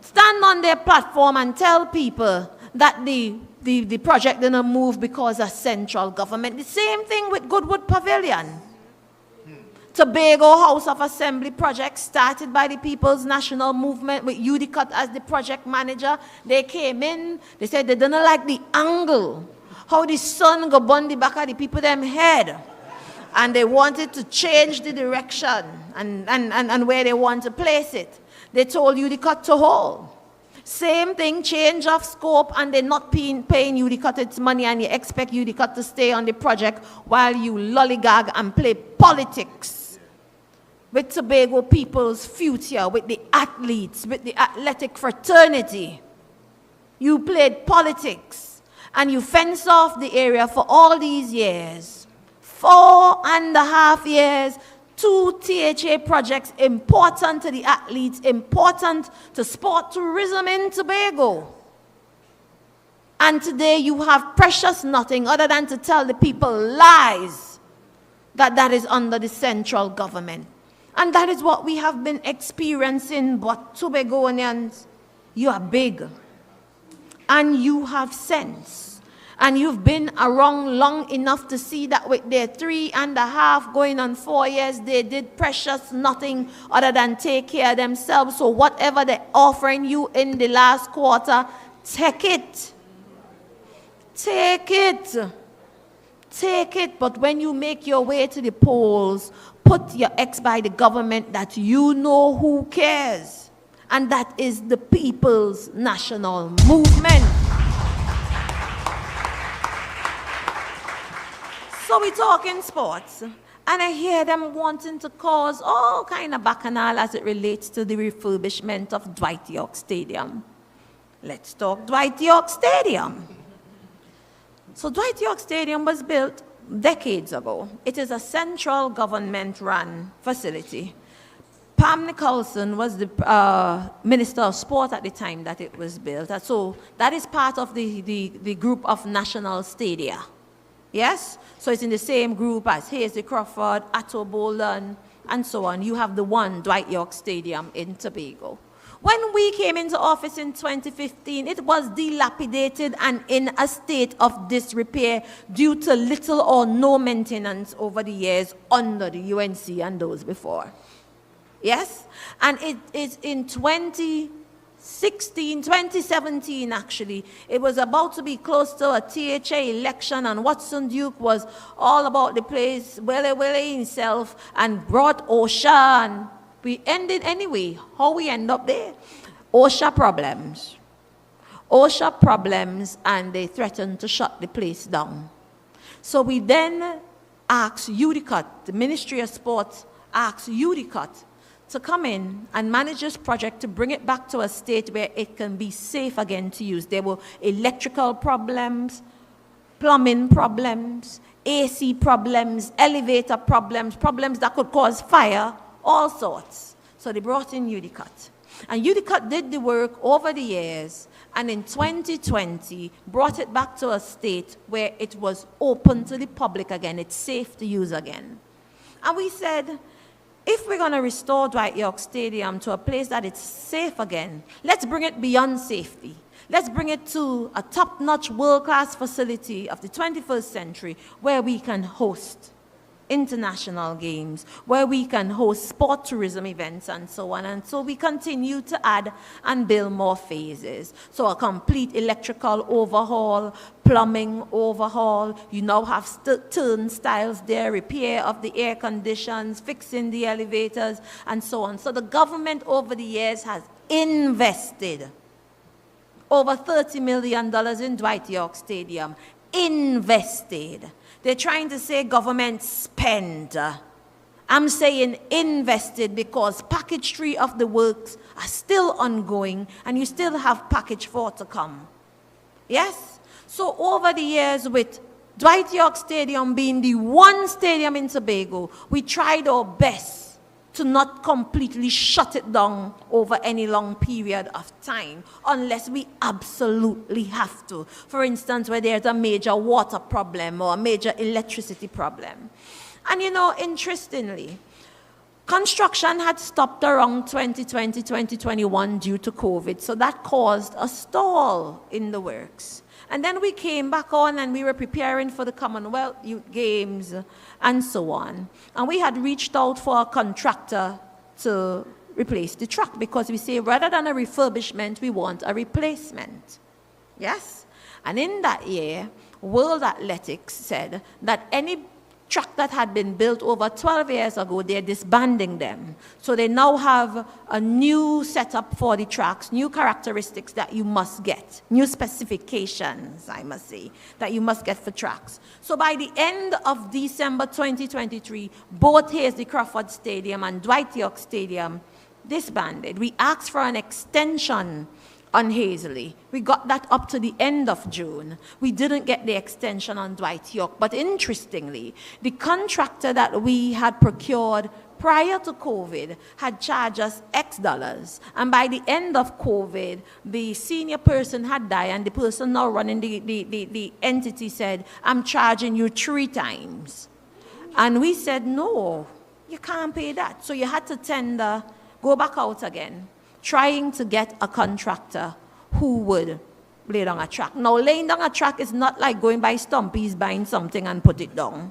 Stand on their platform and tell people that the project didn't move because of central government. The same thing with Goodwood Pavilion. Tobago House of Assembly project started by the People's National Movement with UDCOT as the project manager. They came in, they said they didn't like the angle, how the sun go burn the back of the people them head. And they wanted to change the direction and where they want to place it. They told UDCOT to hold. Same thing, change of scope, and they're not paying UDCOT its money, and you expect UDCOT to stay on the project while you lollygag and play politics with Tobago people's future, with the athletes, with the athletic fraternity. You played politics, and you fenced off the area for all these years. 4.5 years, 2 THA projects important to the athletes, important to sport tourism in Tobago. And today you have precious nothing other than to tell the people lies that is under the central government. And that is what we have been experiencing. But Tobagonians, you are big. And you have sense. And you've been around long enough to see that with their 3.5 going on 4 years, they did precious nothing other than take care of themselves. So whatever they're offering you in the last quarter, take it. Take it. Take it. But when you make your way to the polls, put your X by the government that you know who cares. And that is the People's National Movement. So we talk in sports, and I hear them wanting to cause all kind of bacchanal as it relates to the refurbishment of Dwight York Stadium. Let's talk Dwight York Stadium. So Dwight York Stadium was built decades ago. It is a central government-run facility. Pam Nicholson was the Minister of Sport at the time that it was built. And so that is part of the group of national stadia. Yes? So it's in the same group as Hasty Crawford, Atto Bolan, and so on. You have the one Dwight York Stadium in Tobago. When we came into office in 2015, it was dilapidated and in a state of disrepair due to little or no maintenance over the years under the UNC and those before. Yes? And it is in 2017 actually, it was about to be close to a THA election, and Watson Duke was all about the place, Willie himself, and brought OSHA, and we ended anyway. How we end up there? OSHA problems. OSHA problems, and they threatened to shut the place down. So we then asked UDCOT, the Ministry of Sports asked UDCOT to come in and manage this project to bring it back to a state where it can be safe again to use. There were electrical problems, plumbing problems, AC problems, elevator problems, problems that could cause fire, all sorts. So they brought in UDCOT. And UDCOT did the work over the years, and in 2020 brought it back to a state where it was open to the public again, it's safe to use again. And we said, if we're going to restore Dwight York Stadium to a place that it's safe again, let's bring it beyond safety. Let's bring it to a top-notch, world-class facility of the 21st century where we can host international games, where we can host sport tourism events and so on. And so we continue to add and build more phases. So a complete electrical overhaul, plumbing overhaul. You now have turnstiles there, repair of the air conditions, fixing the elevators, and so on. So the government over the years has invested over $30 million in Dwight York Stadium. Invested. They're trying to say government spend. I'm saying invested because package 3 of the works are still ongoing and you still have package 4 to come. Yes? So over the years, with Dwight York Stadium being the one stadium in Tobago, we tried our best to not completely shut it down over any long period of time, unless we absolutely have to. For instance, where there's a major water problem or a major electricity problem. And you know, interestingly, construction had stopped around 2020, 2021 due to COVID, so that caused a stall in the works. And then we came back on and we were preparing for the Commonwealth Youth Games and so on. And we had reached out for a contractor to replace the track because we say rather than a refurbishment, we want a replacement. Yes? And in that year, World Athletics said that any track that had been built over 12 years ago, they're disbanding them. So they now have a new setup for the tracks, new characteristics that you must get, new specifications, I must say, that you must get for tracks. So by the end of December 2023, both Hazley Crawford Stadium and Dwight York Stadium disbanded. We asked for an extension on Hazley. We got that up to the end of June. We didn't get the extension on Dwight York. But interestingly, the contractor that we had procured prior to COVID had charged us X dollars. And by the end of COVID, the senior person had died, and the person now running the entity said, I'm charging you 3 times. And we said, no, you can't pay that. So you had to tender, go back out again, trying to get a contractor who would lay down a track. Now, laying down a track is not like going by Stumpy's, buying something and put it down.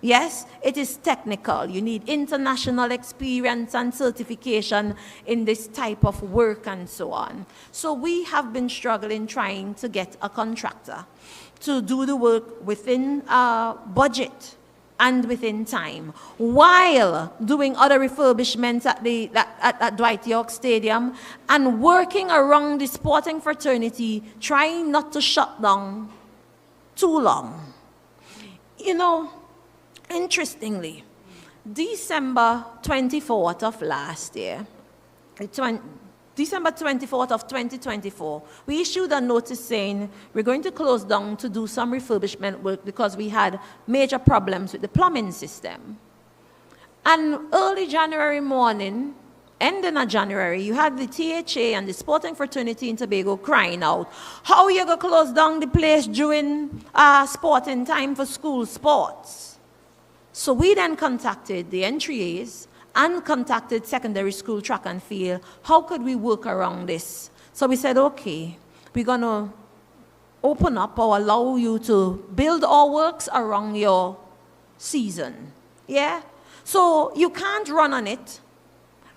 Yes, it is technical. You need international experience and certification in this type of work and so on. So we have been struggling trying to get a contractor to do the work within budget and within time, while doing other refurbishments at Dwight York Stadium and working around the sporting fraternity, trying not to shut down too long. You know, interestingly, December 24th of last year, December 24th of 2024, we issued a notice saying we're going to close down to do some refurbishment work because we had major problems with the plumbing system. And early January morning, ending of January, you had the THA and the sporting fraternity in Tobago crying out, how are you going to close down the place during sporting time for school sports? So we then contacted the entry-As and contacted secondary school track and field. How could we work around this? So we said, okay, we're going to open up or allow you to build our works around your season. Yeah? So you can't run on it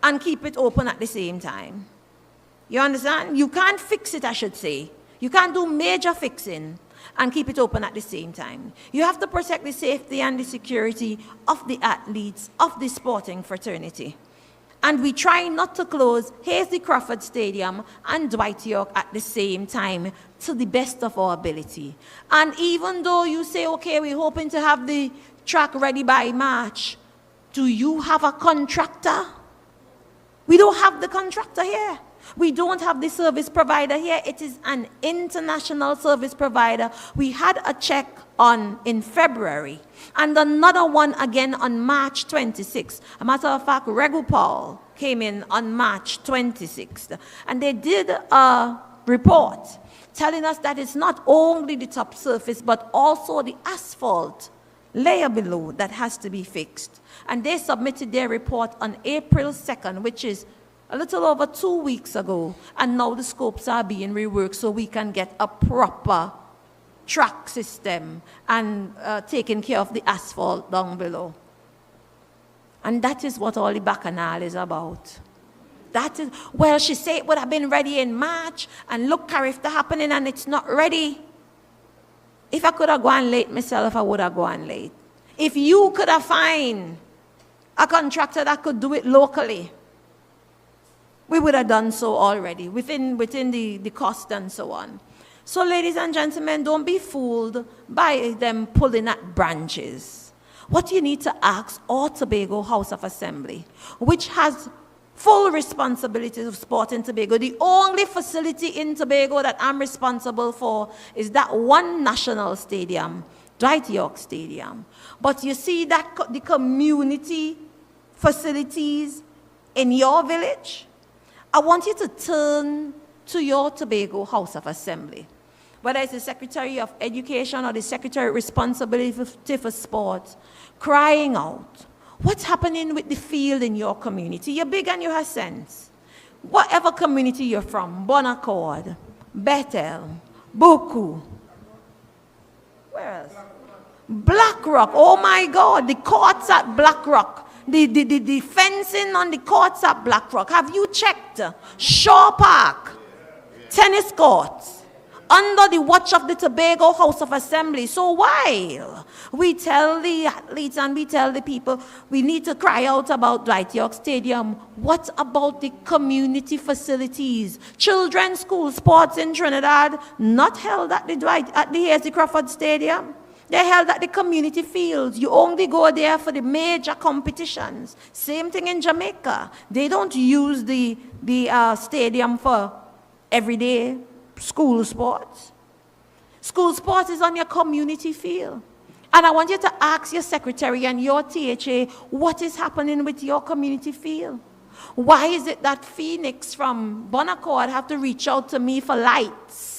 and keep it open at the same time. You understand? You can't fix it, I should say. You can't do major fixing and keep it open at the same time. You have to protect the safety and the security of the athletes, of the sporting fraternity. And we try not to close Hazley Crawford Stadium and Dwight York at the same time to the best of our ability. And even though you say, okay, we're hoping to have the track ready by March, do you have a contractor? We don't have the contractor here. We don't have the service provider here. It is an international service provider. We had a check in February and another one again on March 26th. A matter of fact, Regupal came in on March 26th. And they did a report telling us that it's not only the top surface, but also the asphalt layer below that has to be fixed. And they submitted their report on April 2nd, which is a little over 2 weeks ago, and now the scopes are being reworked so we can get a proper track system and taking care of the asphalt down below. And that is what all the bacchanal is about. That is, well, she said it would have been ready in March, and look, Carifta happening, and it's not ready. If I could have gone late myself, I would have gone late. If you could have found a contractor that could do it locally, we would have done so already within the cost and so on. So ladies and gentlemen, don't be fooled by them pulling at branches. What you need to ask all Tobago House of Assembly, which has full responsibility of sport in Tobago. The only facility in Tobago that I'm responsible for is that one national stadium, Dwight York Stadium. But you see that the community facilities in your village, I want you to turn to your Tobago House of Assembly, whether it's the Secretary of Education or the Secretary responsibility for sport, crying out, what's happening with the field in your community? You're big and you have sense. Whatever community you're from, Bon Accord, Bethel, Buku, where else? Black Rock, oh my God, the courts at Black Rock. The fencing on the courts at Black Rock. Have you checked? Shaw Park, tennis courts, under the watch of the Tobago House of Assembly. So while we tell the athletes and we tell the people we need to cry out about Dwight York Stadium, what about the community facilities? Children's school sports in Trinidad, not held at the Hazy Crawford Stadium. They're held at the community fields. You only go there for the major competitions. Same thing in Jamaica. They don't use the stadium for everyday school sports. School sports is on your community field. And I want you to ask your secretary and your THA what is happening with your community field. Why is it that Phoenix from Bon Accord have to reach out to me for lights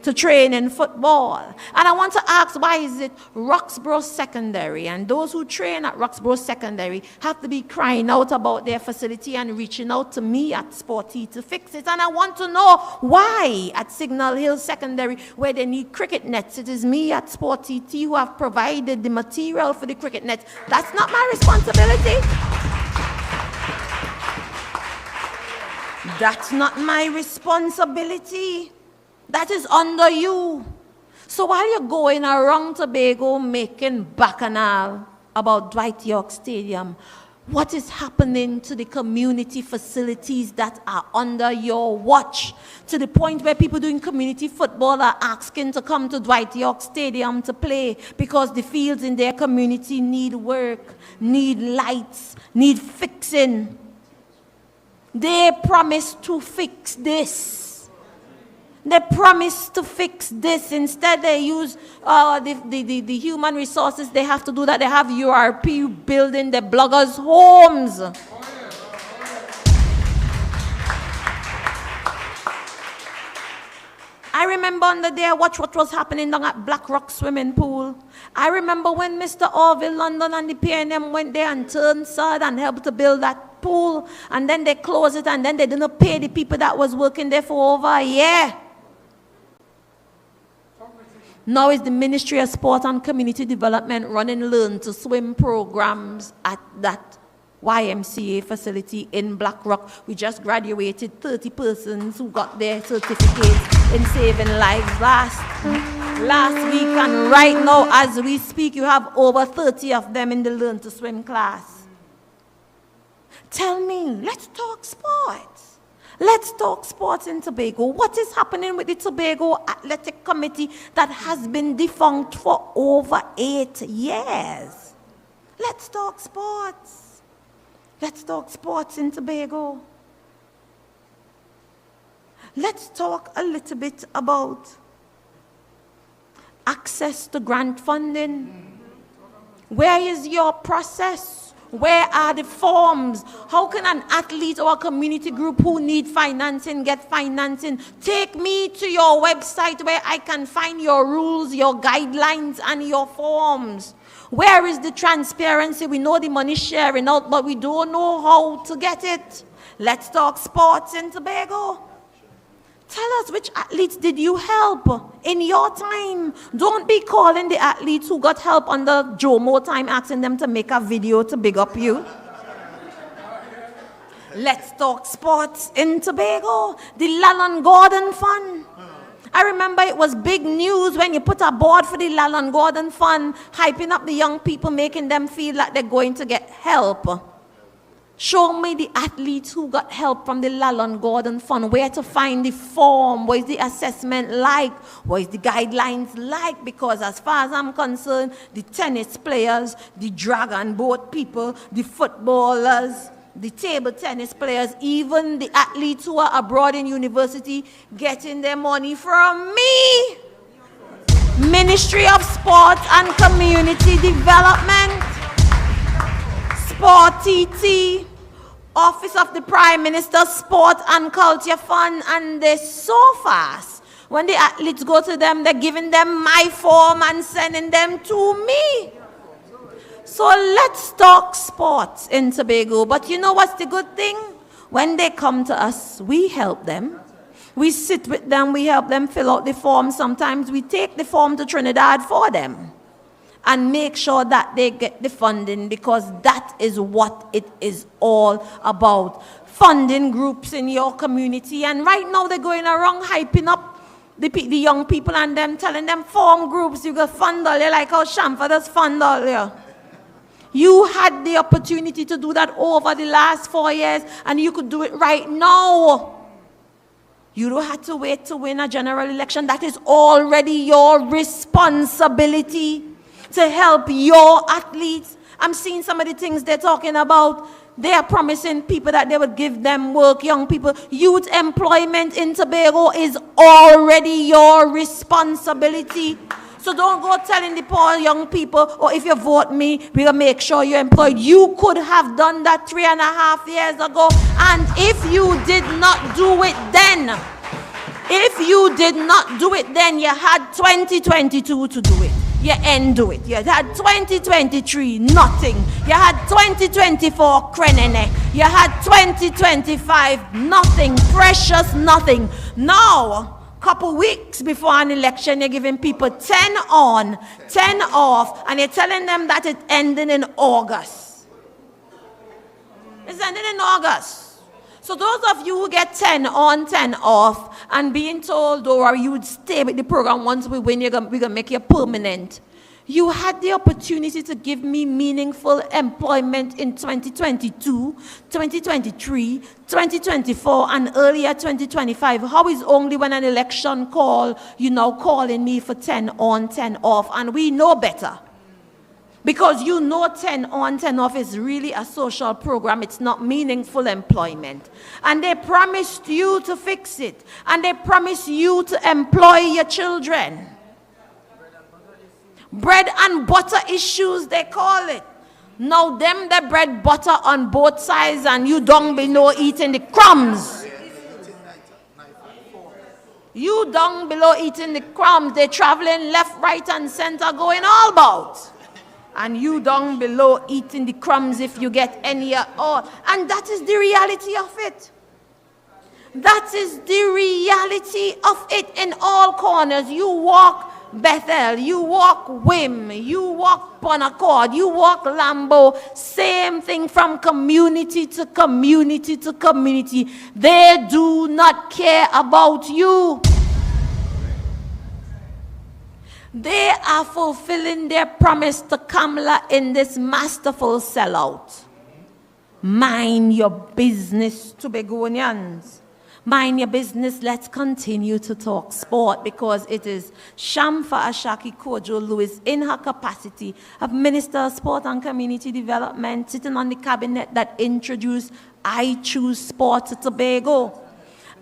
to train in football? And I want to ask, why is it Roxborough Secondary and those who train at Roxborough Secondary have to be crying out about their facility and reaching out to me at Sporty to fix it? And I want to know why at Signal Hill Secondary, where they need cricket nets, it is me at Sporty who have provided the material for the cricket nets. That's not my responsibility. That's not my responsibility. That is under you. So while you're going around Tobago making bacchanal about Dwight York Stadium, what is happening to the community facilities that are under your watch? To the point where people doing community football are asking to come to Dwight York Stadium to play because the fields in their community need work, need lights, need fixing. They promised to fix this. They promised to fix this. Instead, they use the human resources they have to do that. They have URP building the bloggers' homes. I remember on the day I watched what was happening down at Black Rock Swimming Pool. I remember when Mr. Orville London and the PNM went there and turned sod and helped to build that pool. And then they closed it and then they didn't pay the people that was working there for over a year. Now is the Ministry of Sport and Community Development running Learn to Swim programs at that YMCA facility in Black Rock. We just graduated 30 persons who got their certificates in saving lives last week. And right now, as we speak, you have over 30 of them in the Learn to Swim class. Tell me, let's talk sports. Let's talk sports in Tobago. What is happening with the Tobago Athletic Committee that has been defunct for over 8 years? Let's talk sports. Let's talk sports in Tobago. Let's talk a little bit about access to grant funding. Where is your process? Where are the forms? How can an athlete or a community group who need financing get financing? Take me to your website where I can find your rules, your guidelines, and your forms. Where is the transparency? We know the money sharing out, but we don't know how to get it. Let's talk sports in Tobago. Tell us, which athletes did you help in your time? Don't be calling the athletes who got help under Jomo time, asking them to make a video to big up you. Let's talk sports in Tobago. The Lalon Gordon Fund. I remember it was big news when you put a board for the Lalon Gordon Fund, hyping up the young people, making them feel like they're going to get help. Show me the athletes who got help from the Lalon Gordon Fund, where to find the form, what is the assessment like, what is the guidelines like, because as far as I'm concerned, the tennis players, the dragon boat people, the footballers, the table tennis players, even the athletes who are abroad in university, getting their money from me. Ministry of Sport and Community Development, Sport TT, Office of the Prime Minister, Sport and Culture Fund, and they're so fast. When the athletes go to them, they're giving them my form and sending them to me. So let's talk sports in Tobago. But you know what's the good thing? When they come to us, we help them. We sit with them, we help them fill out the form. Sometimes we take the form to Trinidad for them and make sure that they get the funding, because that is what it is all about. Funding groups in your community. And right now they're going around hyping up the young people and them, telling them form groups, you got fund all. They're like how Shamfa does fund all here. You had the opportunity to do that over the last 4 years, and you could do it right now. You don't have to wait to win a general election. That is already your responsibility to help your athletes. I'm seeing some of the things they're talking about. They are promising people that they would give them work, young people. Youth employment in Tobago is already your responsibility. So don't go telling the poor young people, oh, if you vote me, we'll make sure you're employed. You could have done that 3.5 years ago. And if you did not do it then, you had 2022 to do it. You ain't do it. You had 2023, nothing. You had 2024, krenene. You had 2025, nothing. Precious nothing. Now, couple weeks before an election, you're giving people 10 on, 10 off, and you're telling them that it's ending in August. It's ending in August. So those of you who get 10 on, 10 off, and being told, or you would stay with the program once we win, we're going to make you permanent. You had the opportunity to give me meaningful employment in 2022, 2023, 2024, and earlier 2025. How is only when an election call, you now calling me for 10 on, 10 off? And we know better. Because you know 10 on, 10 off is really a social program. It's not meaningful employment. And they promised you to fix it. And they promised you to employ your children. Bread and butter issues, they call it. Now them the bread butter on both sides, and you down below eating the crumbs. You down below eating the crumbs. They're traveling left, right, and center, going all about. And you down below eating the crumbs if you get any at all. And that is the reality of it. That is the reality of it in all corners. You walk Bethel, you walk Whim, you walk Bonaccord, you walk Lambo, same thing from community to community to community. They do not care about you. They are fulfilling their promise to Kamala in this masterful sellout. Mind your business, Tobagonians. Mind your business. Let's continue to talk sport, because it is Shamfa Cudjoe-Lewis in her capacity of Minister of Sport and Community Development, sitting on the cabinet, that introduced I Choose Sport to Tobago.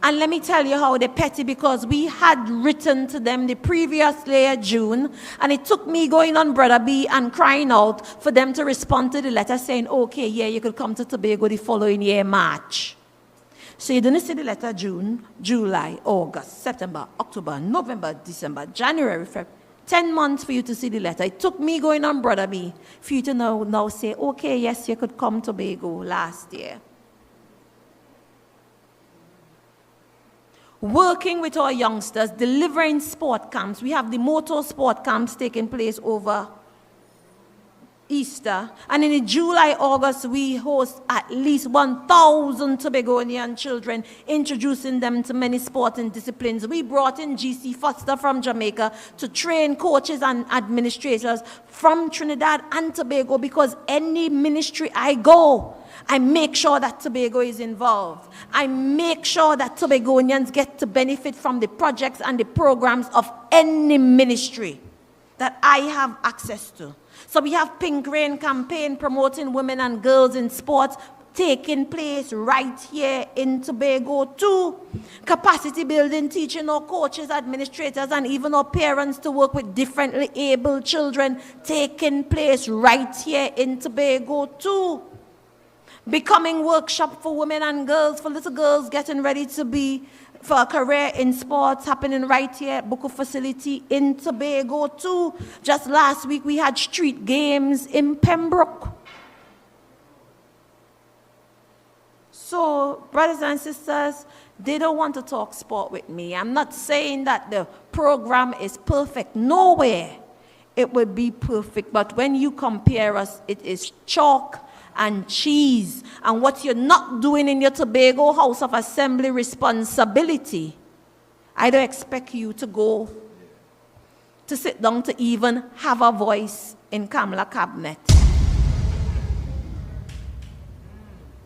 And let me tell you how they're petty, because we had written to them the previous year, June, and it took me going on Brother B and crying out for them to respond to the letter saying, okay, yeah, you could come to Tobago the following year, March. So you didn't see the letter June, July, August, September, October, November, December, January, February. 10 months for you to see the letter. It took me going on Brother B for you to now say, okay, yes, you could come to Tobago last year. Working with our youngsters, delivering sport camps. We have the motor sport camps taking place over Easter. And in July, August, we host at least 1,000 Tobagonian children, introducing them to many sporting disciplines. We brought in GC Foster from Jamaica to train coaches and administrators from Trinidad and Tobago, because any ministry I go, I make sure that Tobago is involved. I make sure that Tobagonians get to benefit from the projects and the programs of any ministry that I have access to. So we have Pink Rain campaign promoting women and girls in sports taking place right here in Tobago too. Capacity building, teaching our coaches, administrators, and even our parents to work with differently able children taking place right here in Tobago too. Becoming workshop for women and girls, for little girls getting ready to be for a career in sports happening right here at Buku facility in Tobago too. Just last week we had street games in Pembroke. So, brothers and sisters, they don't want to talk sport with me. I'm not saying that the program is perfect. Nowhere it would be perfect. But when you compare us, it is chalk and cheese. And what you're not doing in your Tobago House of Assembly responsibility, I don't expect you to go to sit down to even have a voice in Kamala cabinet.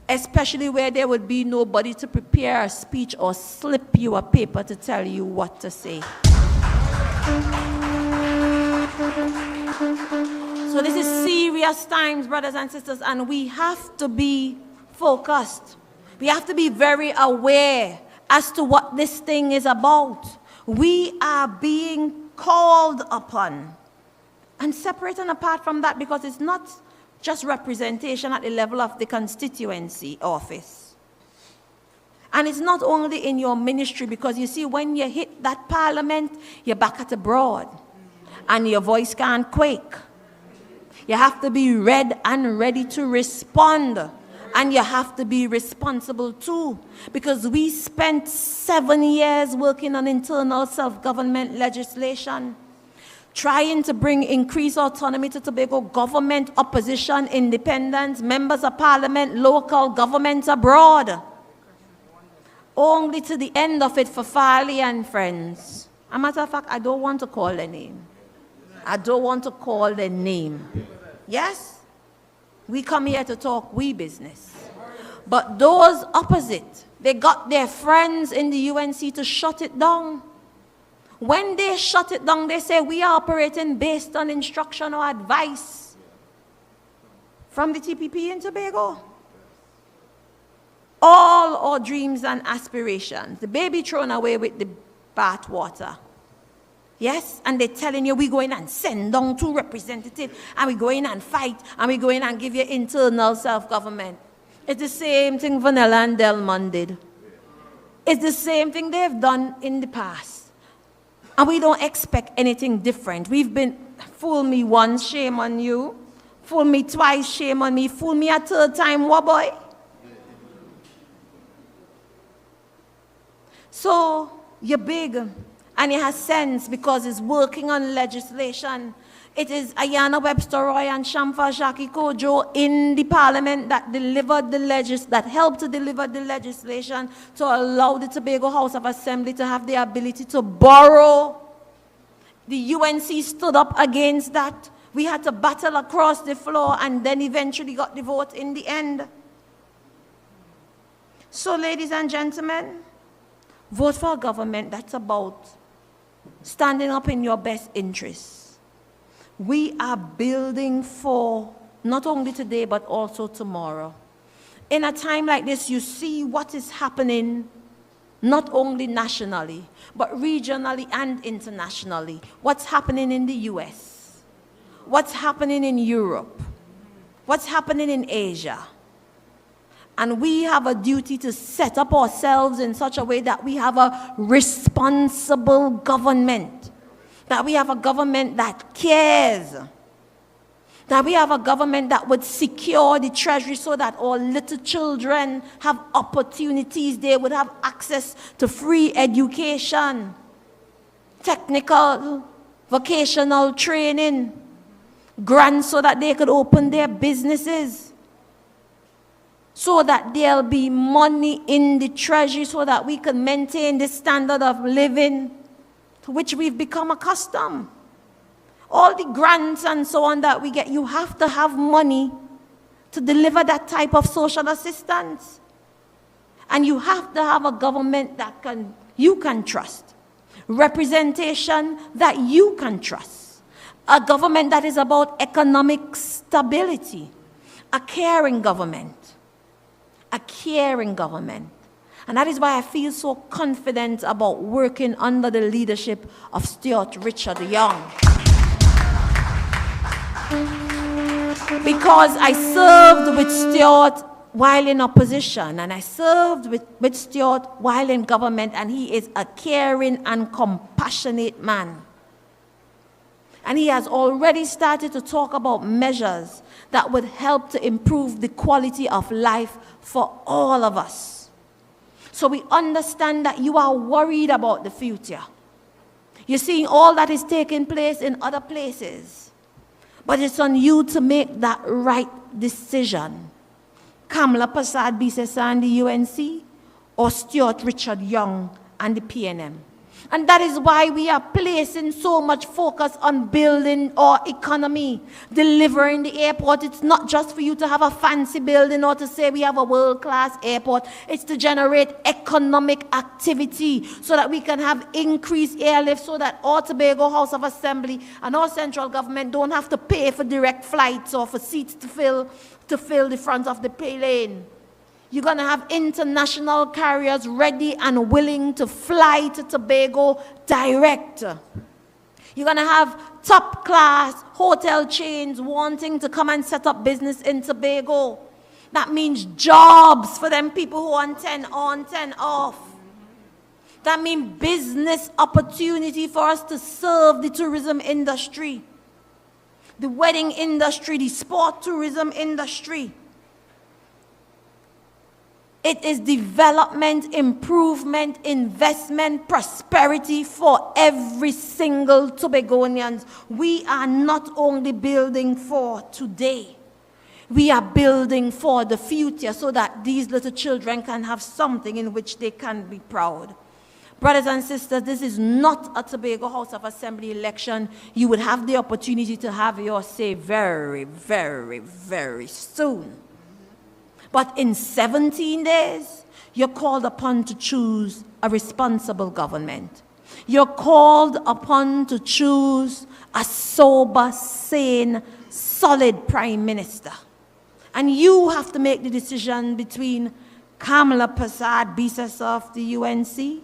Especially where there would be nobody to prepare a speech or slip you a paper to tell you what to say. So this is serious times, brothers and sisters, and we have to be focused. We have to be very aware as to what this thing is about. We are being called upon. And separate and apart from that, because it's not just representation at the level of the constituency office. And it's not only in your ministry, because you see, when you hit that parliament, you're back at abroad, and your voice can't quake. You have to be ready and ready to respond. And you have to be responsible too. Because we spent 7 years working on internal self-government legislation, trying to bring increased autonomy to Tobago government, opposition, independence, members of parliament, local governments abroad. Only to the end of it for Farley and friends. As a matter of fact, I don't want to call their name. I don't want to call their name. Yes? We come here to talk we business. But those opposite, they got their friends in the UNC to shut it down. When they shut it down, they say we are operating based on instruction or advice from the TPP in Tobago. All our dreams and aspirations, the baby thrown away with the bath water. Yes, and they're telling you we go in and send down 2 representatives, and we go in and fight, and we go in and give you internal self-government. It's the same thing Vanilla and Delmon did. It's the same thing they've done in the past. And we don't expect anything different. We've been, fool me once, shame on you. Fool me twice, shame on me. Fool me a 3rd time, what boy? So, you're big. And it has sense because it's working on legislation. It is Ayanna Webster Roy and Shamfa Cudjoe-Lewis in the parliament that delivered the that helped to deliver the legislation to allow the Tobago House of Assembly to have the ability to borrow. The UNC stood up against that. We had to battle across the floor and then eventually got the vote in the end. So, ladies and gentlemen, vote for a government that's about standing up in your best interests. We are building for not only today, but also tomorrow. In a time like this, you see what is happening, not only nationally, but regionally and internationally. What's happening in the US, what's happening in Europe, what's happening in Asia. And we have a duty to set up ourselves in such a way that we have a responsible government, that we have a government that cares, that we have a government that would secure the treasury so that our little children have opportunities, they would have access to free education, technical, vocational training, grants so that they could open their businesses, so that there'll be money in the treasury so that we can maintain the standard of living to which we've become accustomed. All the grants and so on that we get, you have to have money to deliver that type of social assistance. And you have to have a government that you can trust. Representation that you can trust. A government that is about economic stability. A caring government. A caring government. And that is why I feel so confident about working under the leadership of Stuart Richard Young. Because I served with Stuart while in opposition, and I served with Stuart while in government, and he is a caring and compassionate man. And he has already started to talk about measures that would help to improve the quality of life for all of us. So we understand that you are worried about the future. You're seeing all that is taking place in other places. But it's on you to make that right decision. Kamala Persad-Bissessar and the UNC, or Stuart Richard Young and the PNM. And that is why we are placing so much focus on building our economy, delivering the airport. It's not just for you to have a fancy building or to say we have a world-class airport. It's to generate economic activity so that we can have increased airlift, so that our Tobago House of Assembly and our central government don't have to pay for direct flights or for seats to fill the front of the plane. You're going to have international carriers ready and willing to fly to Tobago direct. You're going to have top-class hotel chains wanting to come and set up business in Tobago. That means jobs for them people who are 10 on, 10 off. That means business opportunity for us to serve the tourism industry, the wedding industry, the sport tourism industry. It is development, improvement, investment, prosperity for every single Tobagonian. We are not only building for today. We are building for the future so that these little children can have something in which they can be proud. Brothers and sisters, this is not a Tobago House of Assembly election. You would have the opportunity to have your say very, very, very soon. But in 17 days, you're called upon to choose a responsible government. You're called upon to choose a sober, sane, solid prime minister. And you have to make the decision between Kamala Persad-Bissessar of the UNC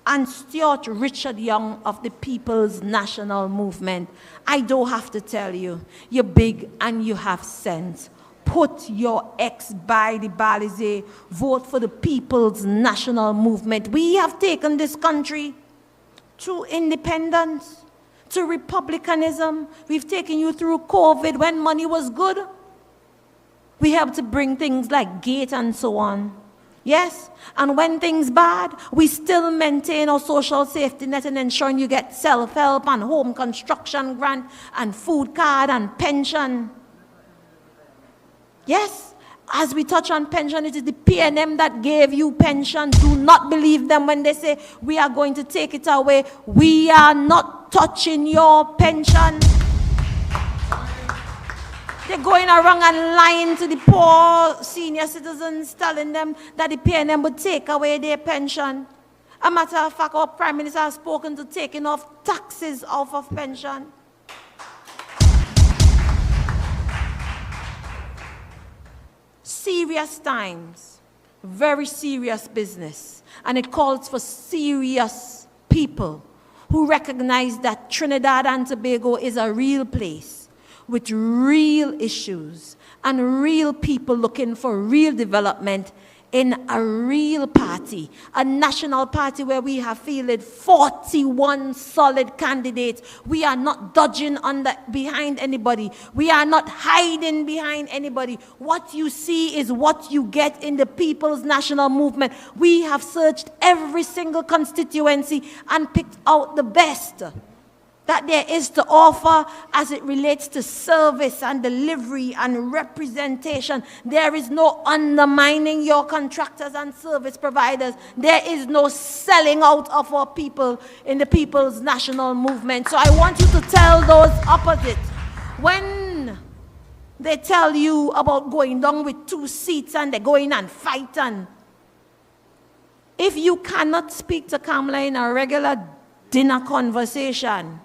and Stuart Richard Young of the People's National Movement. I don't have to tell you, you're big and you have sense. Put your X by the balize, vote for the People's National Movement. We have taken this country to independence, to republicanism. We've taken you through COVID when money was good. We have to bring things like gate and so on. Yes, and when things bad, we still maintain our social safety net and ensuring you get self-help and home construction grant and food card and pension. Yes, as we touch on pension, it is the PNM that gave you pension. Do not believe them when they say we are going to take it away. We are not touching your pension. They're going around and lying to the poor senior citizens, telling them that the PNM would take away their pension. A matter of fact, our Prime Minister has spoken to taking off taxes off of pension. Serious times, very serious business, and it calls for serious people who recognize that Trinidad and Tobago is a real place with real issues and real people looking for real development in a real party, a national party where we have fielded 41 solid candidates. We are not dodging behind anybody. We are not hiding behind anybody. What you see is what you get in the People's National Movement. We have searched every single constituency and picked out the best. that there is to offer as it relates to service and delivery and representation. There is no undermining your contractors and service providers. There is no selling out of our people in the People's National Movement. So I want you to tell those opposite. When they tell you about going down with 2 seats and they go in and fight, and if you cannot speak to Kamala in a regular dinner conversation,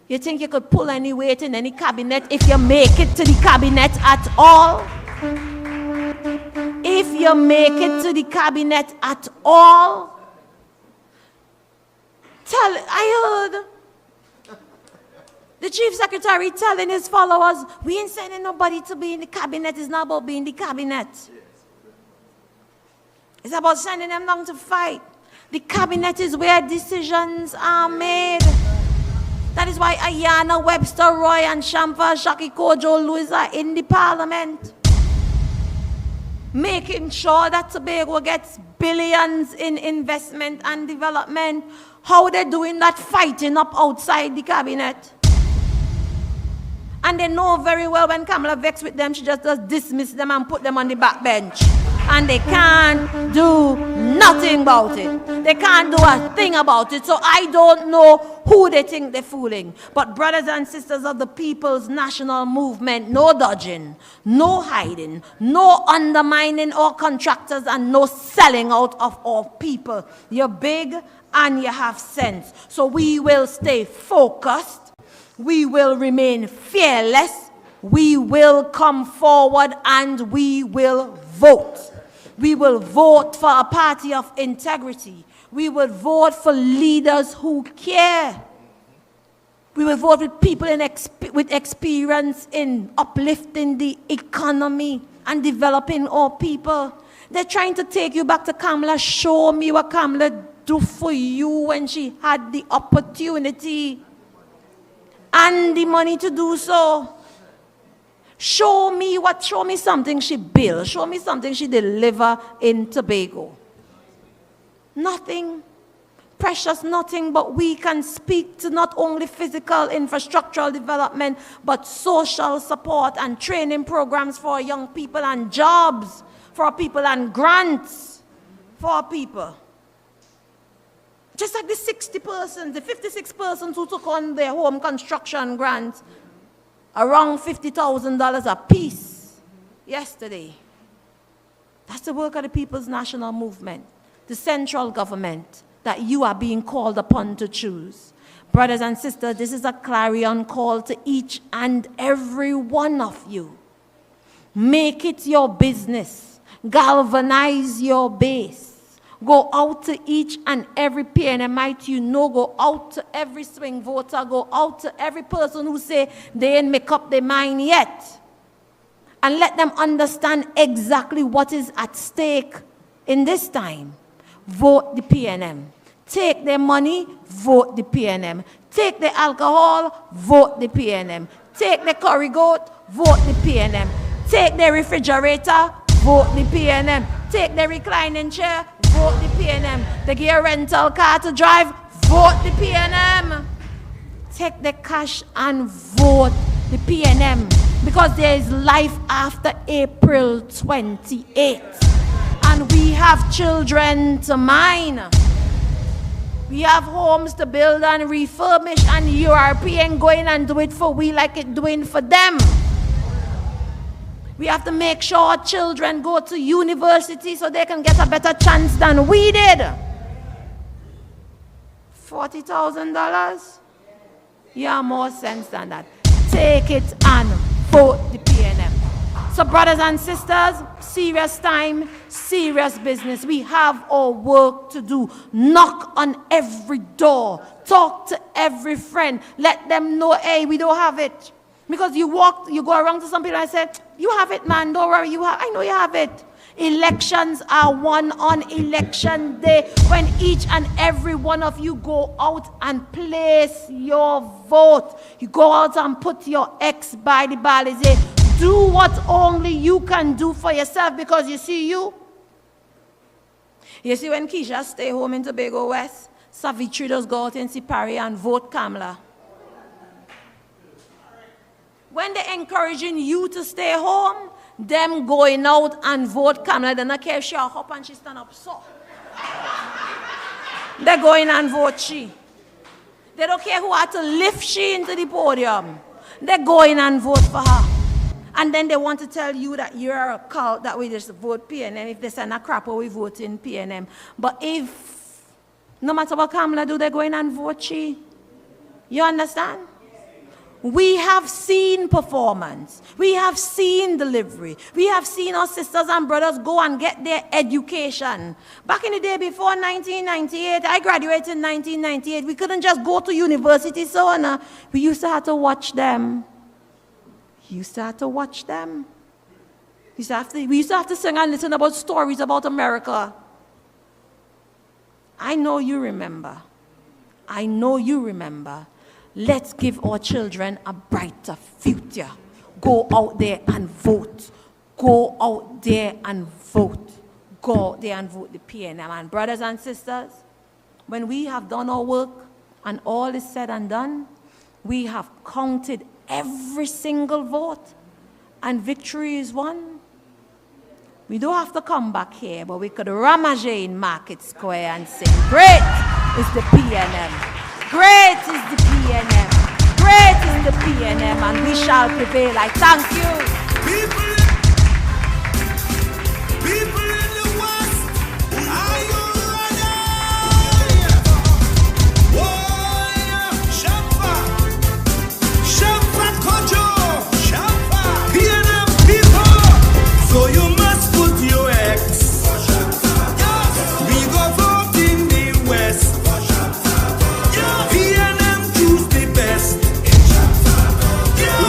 you think you could pull any weight in any cabinet if you make it to the cabinet at all? If you make it to the cabinet at all? I heard the chief secretary telling his followers, we ain't sending nobody to be in the cabinet. It's not about being in the cabinet. It's about sending them down to fight. The cabinet is where decisions are made. That is why Ayanna Webster Roy and Shamfa Cudjoe-Lewis are in the parliament, making sure that Tobago gets billions in investment and development. How they're doing that fighting up outside the cabinet. And they know very well when Kamala vexed with them, she just does dismiss them and put them on the back bench. And they can't do nothing about it. They can't do a thing about it. So I don't know who they think they're fooling. But brothers and sisters of the People's National Movement, no dodging, no hiding, no undermining our contractors, and no selling out of our people. You're big and you have sense. So we will stay focused. We will remain fearless. We will come forward and we will vote. We will vote for a party of integrity. We will vote for leaders who care. We will vote with people with experience in uplifting the economy and developing our people. They're trying to take you back to Kamala. Show me what Kamala do for you when she had the opportunity and the money to do so. Show me something she built. Show me something she delivered in Tobago. Nothing. Precious nothing, but we can speak to not only physical infrastructural development, but social support and training programs for our young people and jobs for our people and grants for our people. Just like the 60 persons, the 56 persons who took on their home construction grants, around $50,000 a piece yesterday. That's the work of the People's National Movement, the central government that you are being called upon to choose. Brothers and sisters, this is a clarion call to each and every one of you. Make it your business. Galvanize your base. Go out to each and every PNMite you know. Go out to every swing voter. Go out to every person who say they ain't make up their mind yet. And let them understand exactly what is at stake in this time. Vote the PNM. Take their money, vote the PNM. Take the alcohol, vote the PNM. Take the curry goat, vote the PNM. Take the refrigerator, vote the PNM. Take the reclining chair, vote the PNM. They give a rental car to drive, vote the PNM. Take the cash and vote the PNM. Because there is life after April 28th. And we have children to mind. We have homes to build and refurbish, and European going and do it for we like it doing for them. We have to make sure our children go to university so they can get a better chance than we did. $40,000? You have more sense than that. Take it and vote the PNM. So brothers and sisters, serious time, serious business. We have our work to do. Knock on every door. Talk to every friend. Let them know, hey, we don't have it. Because you go around to some people and say, you have it, man, don't worry, I know you have it. Elections are won on election day when each and every one of you go out and place your vote. You go out and put your X by the ballot. Do what only you can do for yourself, because you see when Keisha stay home in Tobago West, Savitri does go out in Sipari and vote Kamala. When they're encouraging you to stay home, them going out and vote Kamala, they don't care if she hop and she stand up so. They're going and vote she. They don't care who had to lift she into the podium. They're going and vote for her. And then they want to tell you that you're a cult, that we just vote PNM. If they send a crap, we vote in PNM. But if, no matter what Kamala do, they're going and vote she. You understand? We have seen performance. We have seen delivery. We have seen our sisters and brothers go and get their education. Back in the day before 1998, I graduated in 1998. We couldn't just go to university, so on. We used to have to watch them. We used to have to watch them. We used to have to sing and listen about stories about America. I know you remember. I know you remember. Let's give our children a brighter future. Go out there and vote. Go out there and vote. Go out there and vote the PNM. And brothers and sisters, when we have done our work and all is said and done, we have counted every single vote and victory is won. We don't have to come back here, but we could ramage in Market Square and say, great is the PNM. Great is the PNM. Great is the PNM, and we shall prevail. I thank you. People in the West, are you ready? Oh, Shamfa Cudjoe, PNM people. So you must put your X. We go vote in the West. PNM choose the best.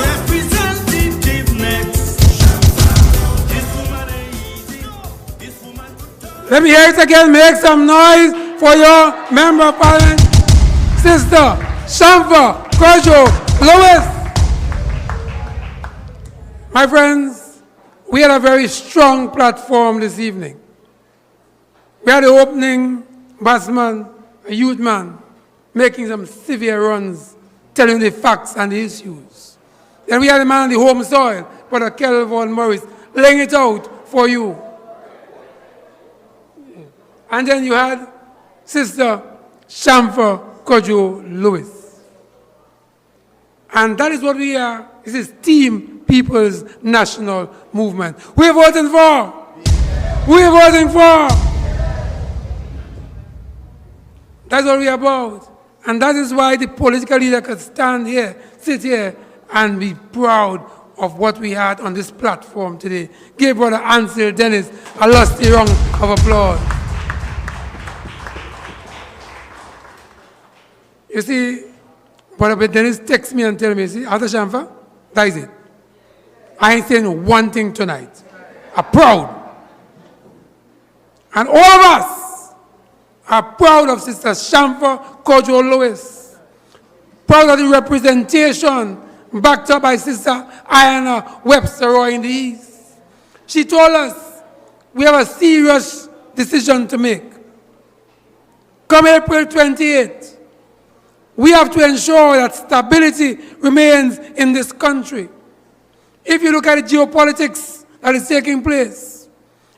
Representative next. This woman ain't easy. This woman. Let me hear it again. Make some noise for your Member of Parliament, Sister Shamfa Cudjoe-Lewis. My friends, we had a very strong platform this evening. We had the opening batsman, a youth man, making some severe runs, telling the facts and the issues. Then we had the man on the home soil, Brother Kelvin Morris, laying it out for you. And then you had Sister Shamfa Cudjoe-Lewis. And that is what we are. This is Team People's National Movement. We're voting for. We're voting for. That's what we're about. And that is why the political leader could stand here, sit here, and be proud of what we had on this platform today. Give Brother Ansel Dennis a lusty round of applause. You see, Brother Dennis texts me and tells me, see, after Shamfa, that is it. I ain't saying one thing tonight. I'm proud. And all of us are proud of Sister Shamfa Cudjoe-Lewis. Proud of the representation backed up by Sister Ayana Webster in the East. She told us we have a serious decision to make. Come April 28th, we have to ensure that stability remains in this country. If you look at the geopolitics that is taking place,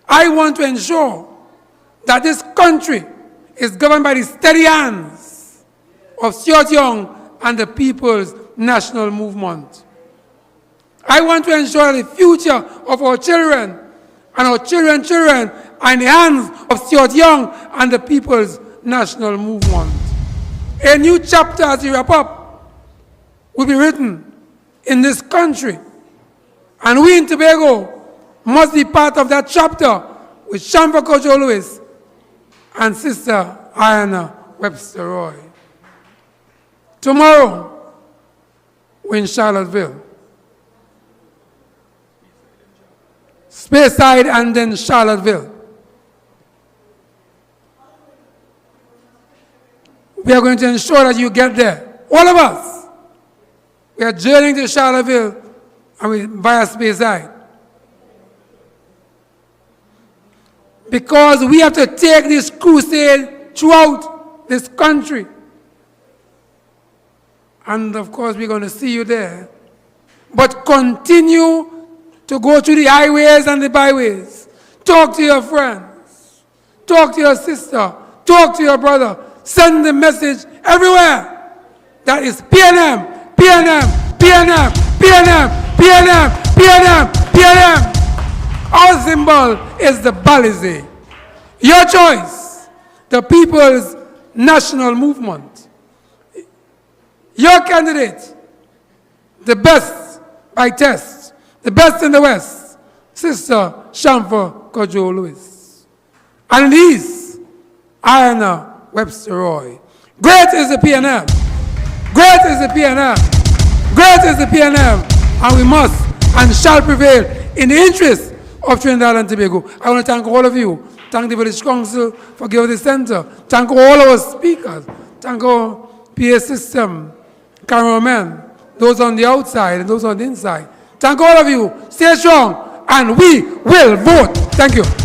I want to ensure that this country is governed by the steady hands of Siot Young and the People's National Movement. I want to ensure that the future of our children and our children's children are in the hands of Siot Young and the People's National Movement. A new chapter as we wrap up will be written in this country. And we in Tobago must be part of that chapter with Shamfa Cudjoe-Lewis and Sister Ayana Webster. Tomorrow, we're in Charlottesville. Speyside and then Charlottesville. We are going to ensure that you get there. All of us. We are journeying to Charlottesville and we via Speyside. Because we have to take this crusade throughout this country. And of course, we're going to see you there. But continue to go through the highways and the byways. Talk to your friends. Talk to your sister. Talk to your brother. Send the message everywhere. That is PNM, PNM, PNM, PNM, PNM, PNM, PNM. Our symbol is the Balize. Your choice, the People's National Movement. Your candidate, the best by test, the best in the West, Sister Shamfa Cudjoe-Lewis. And in the East, Iona Webster Roy. Great is the PNM. Great is the PNM. Great is the PNM. And we must and shall prevail in the interest of Trinidad and Tobago. I want to thank all of you. Thank the Village Council for giving the center. Thank all our speakers. Thank our PA system, cameramen, those on the outside and those on the inside. Thank all of you. Stay strong and we will vote. Thank you.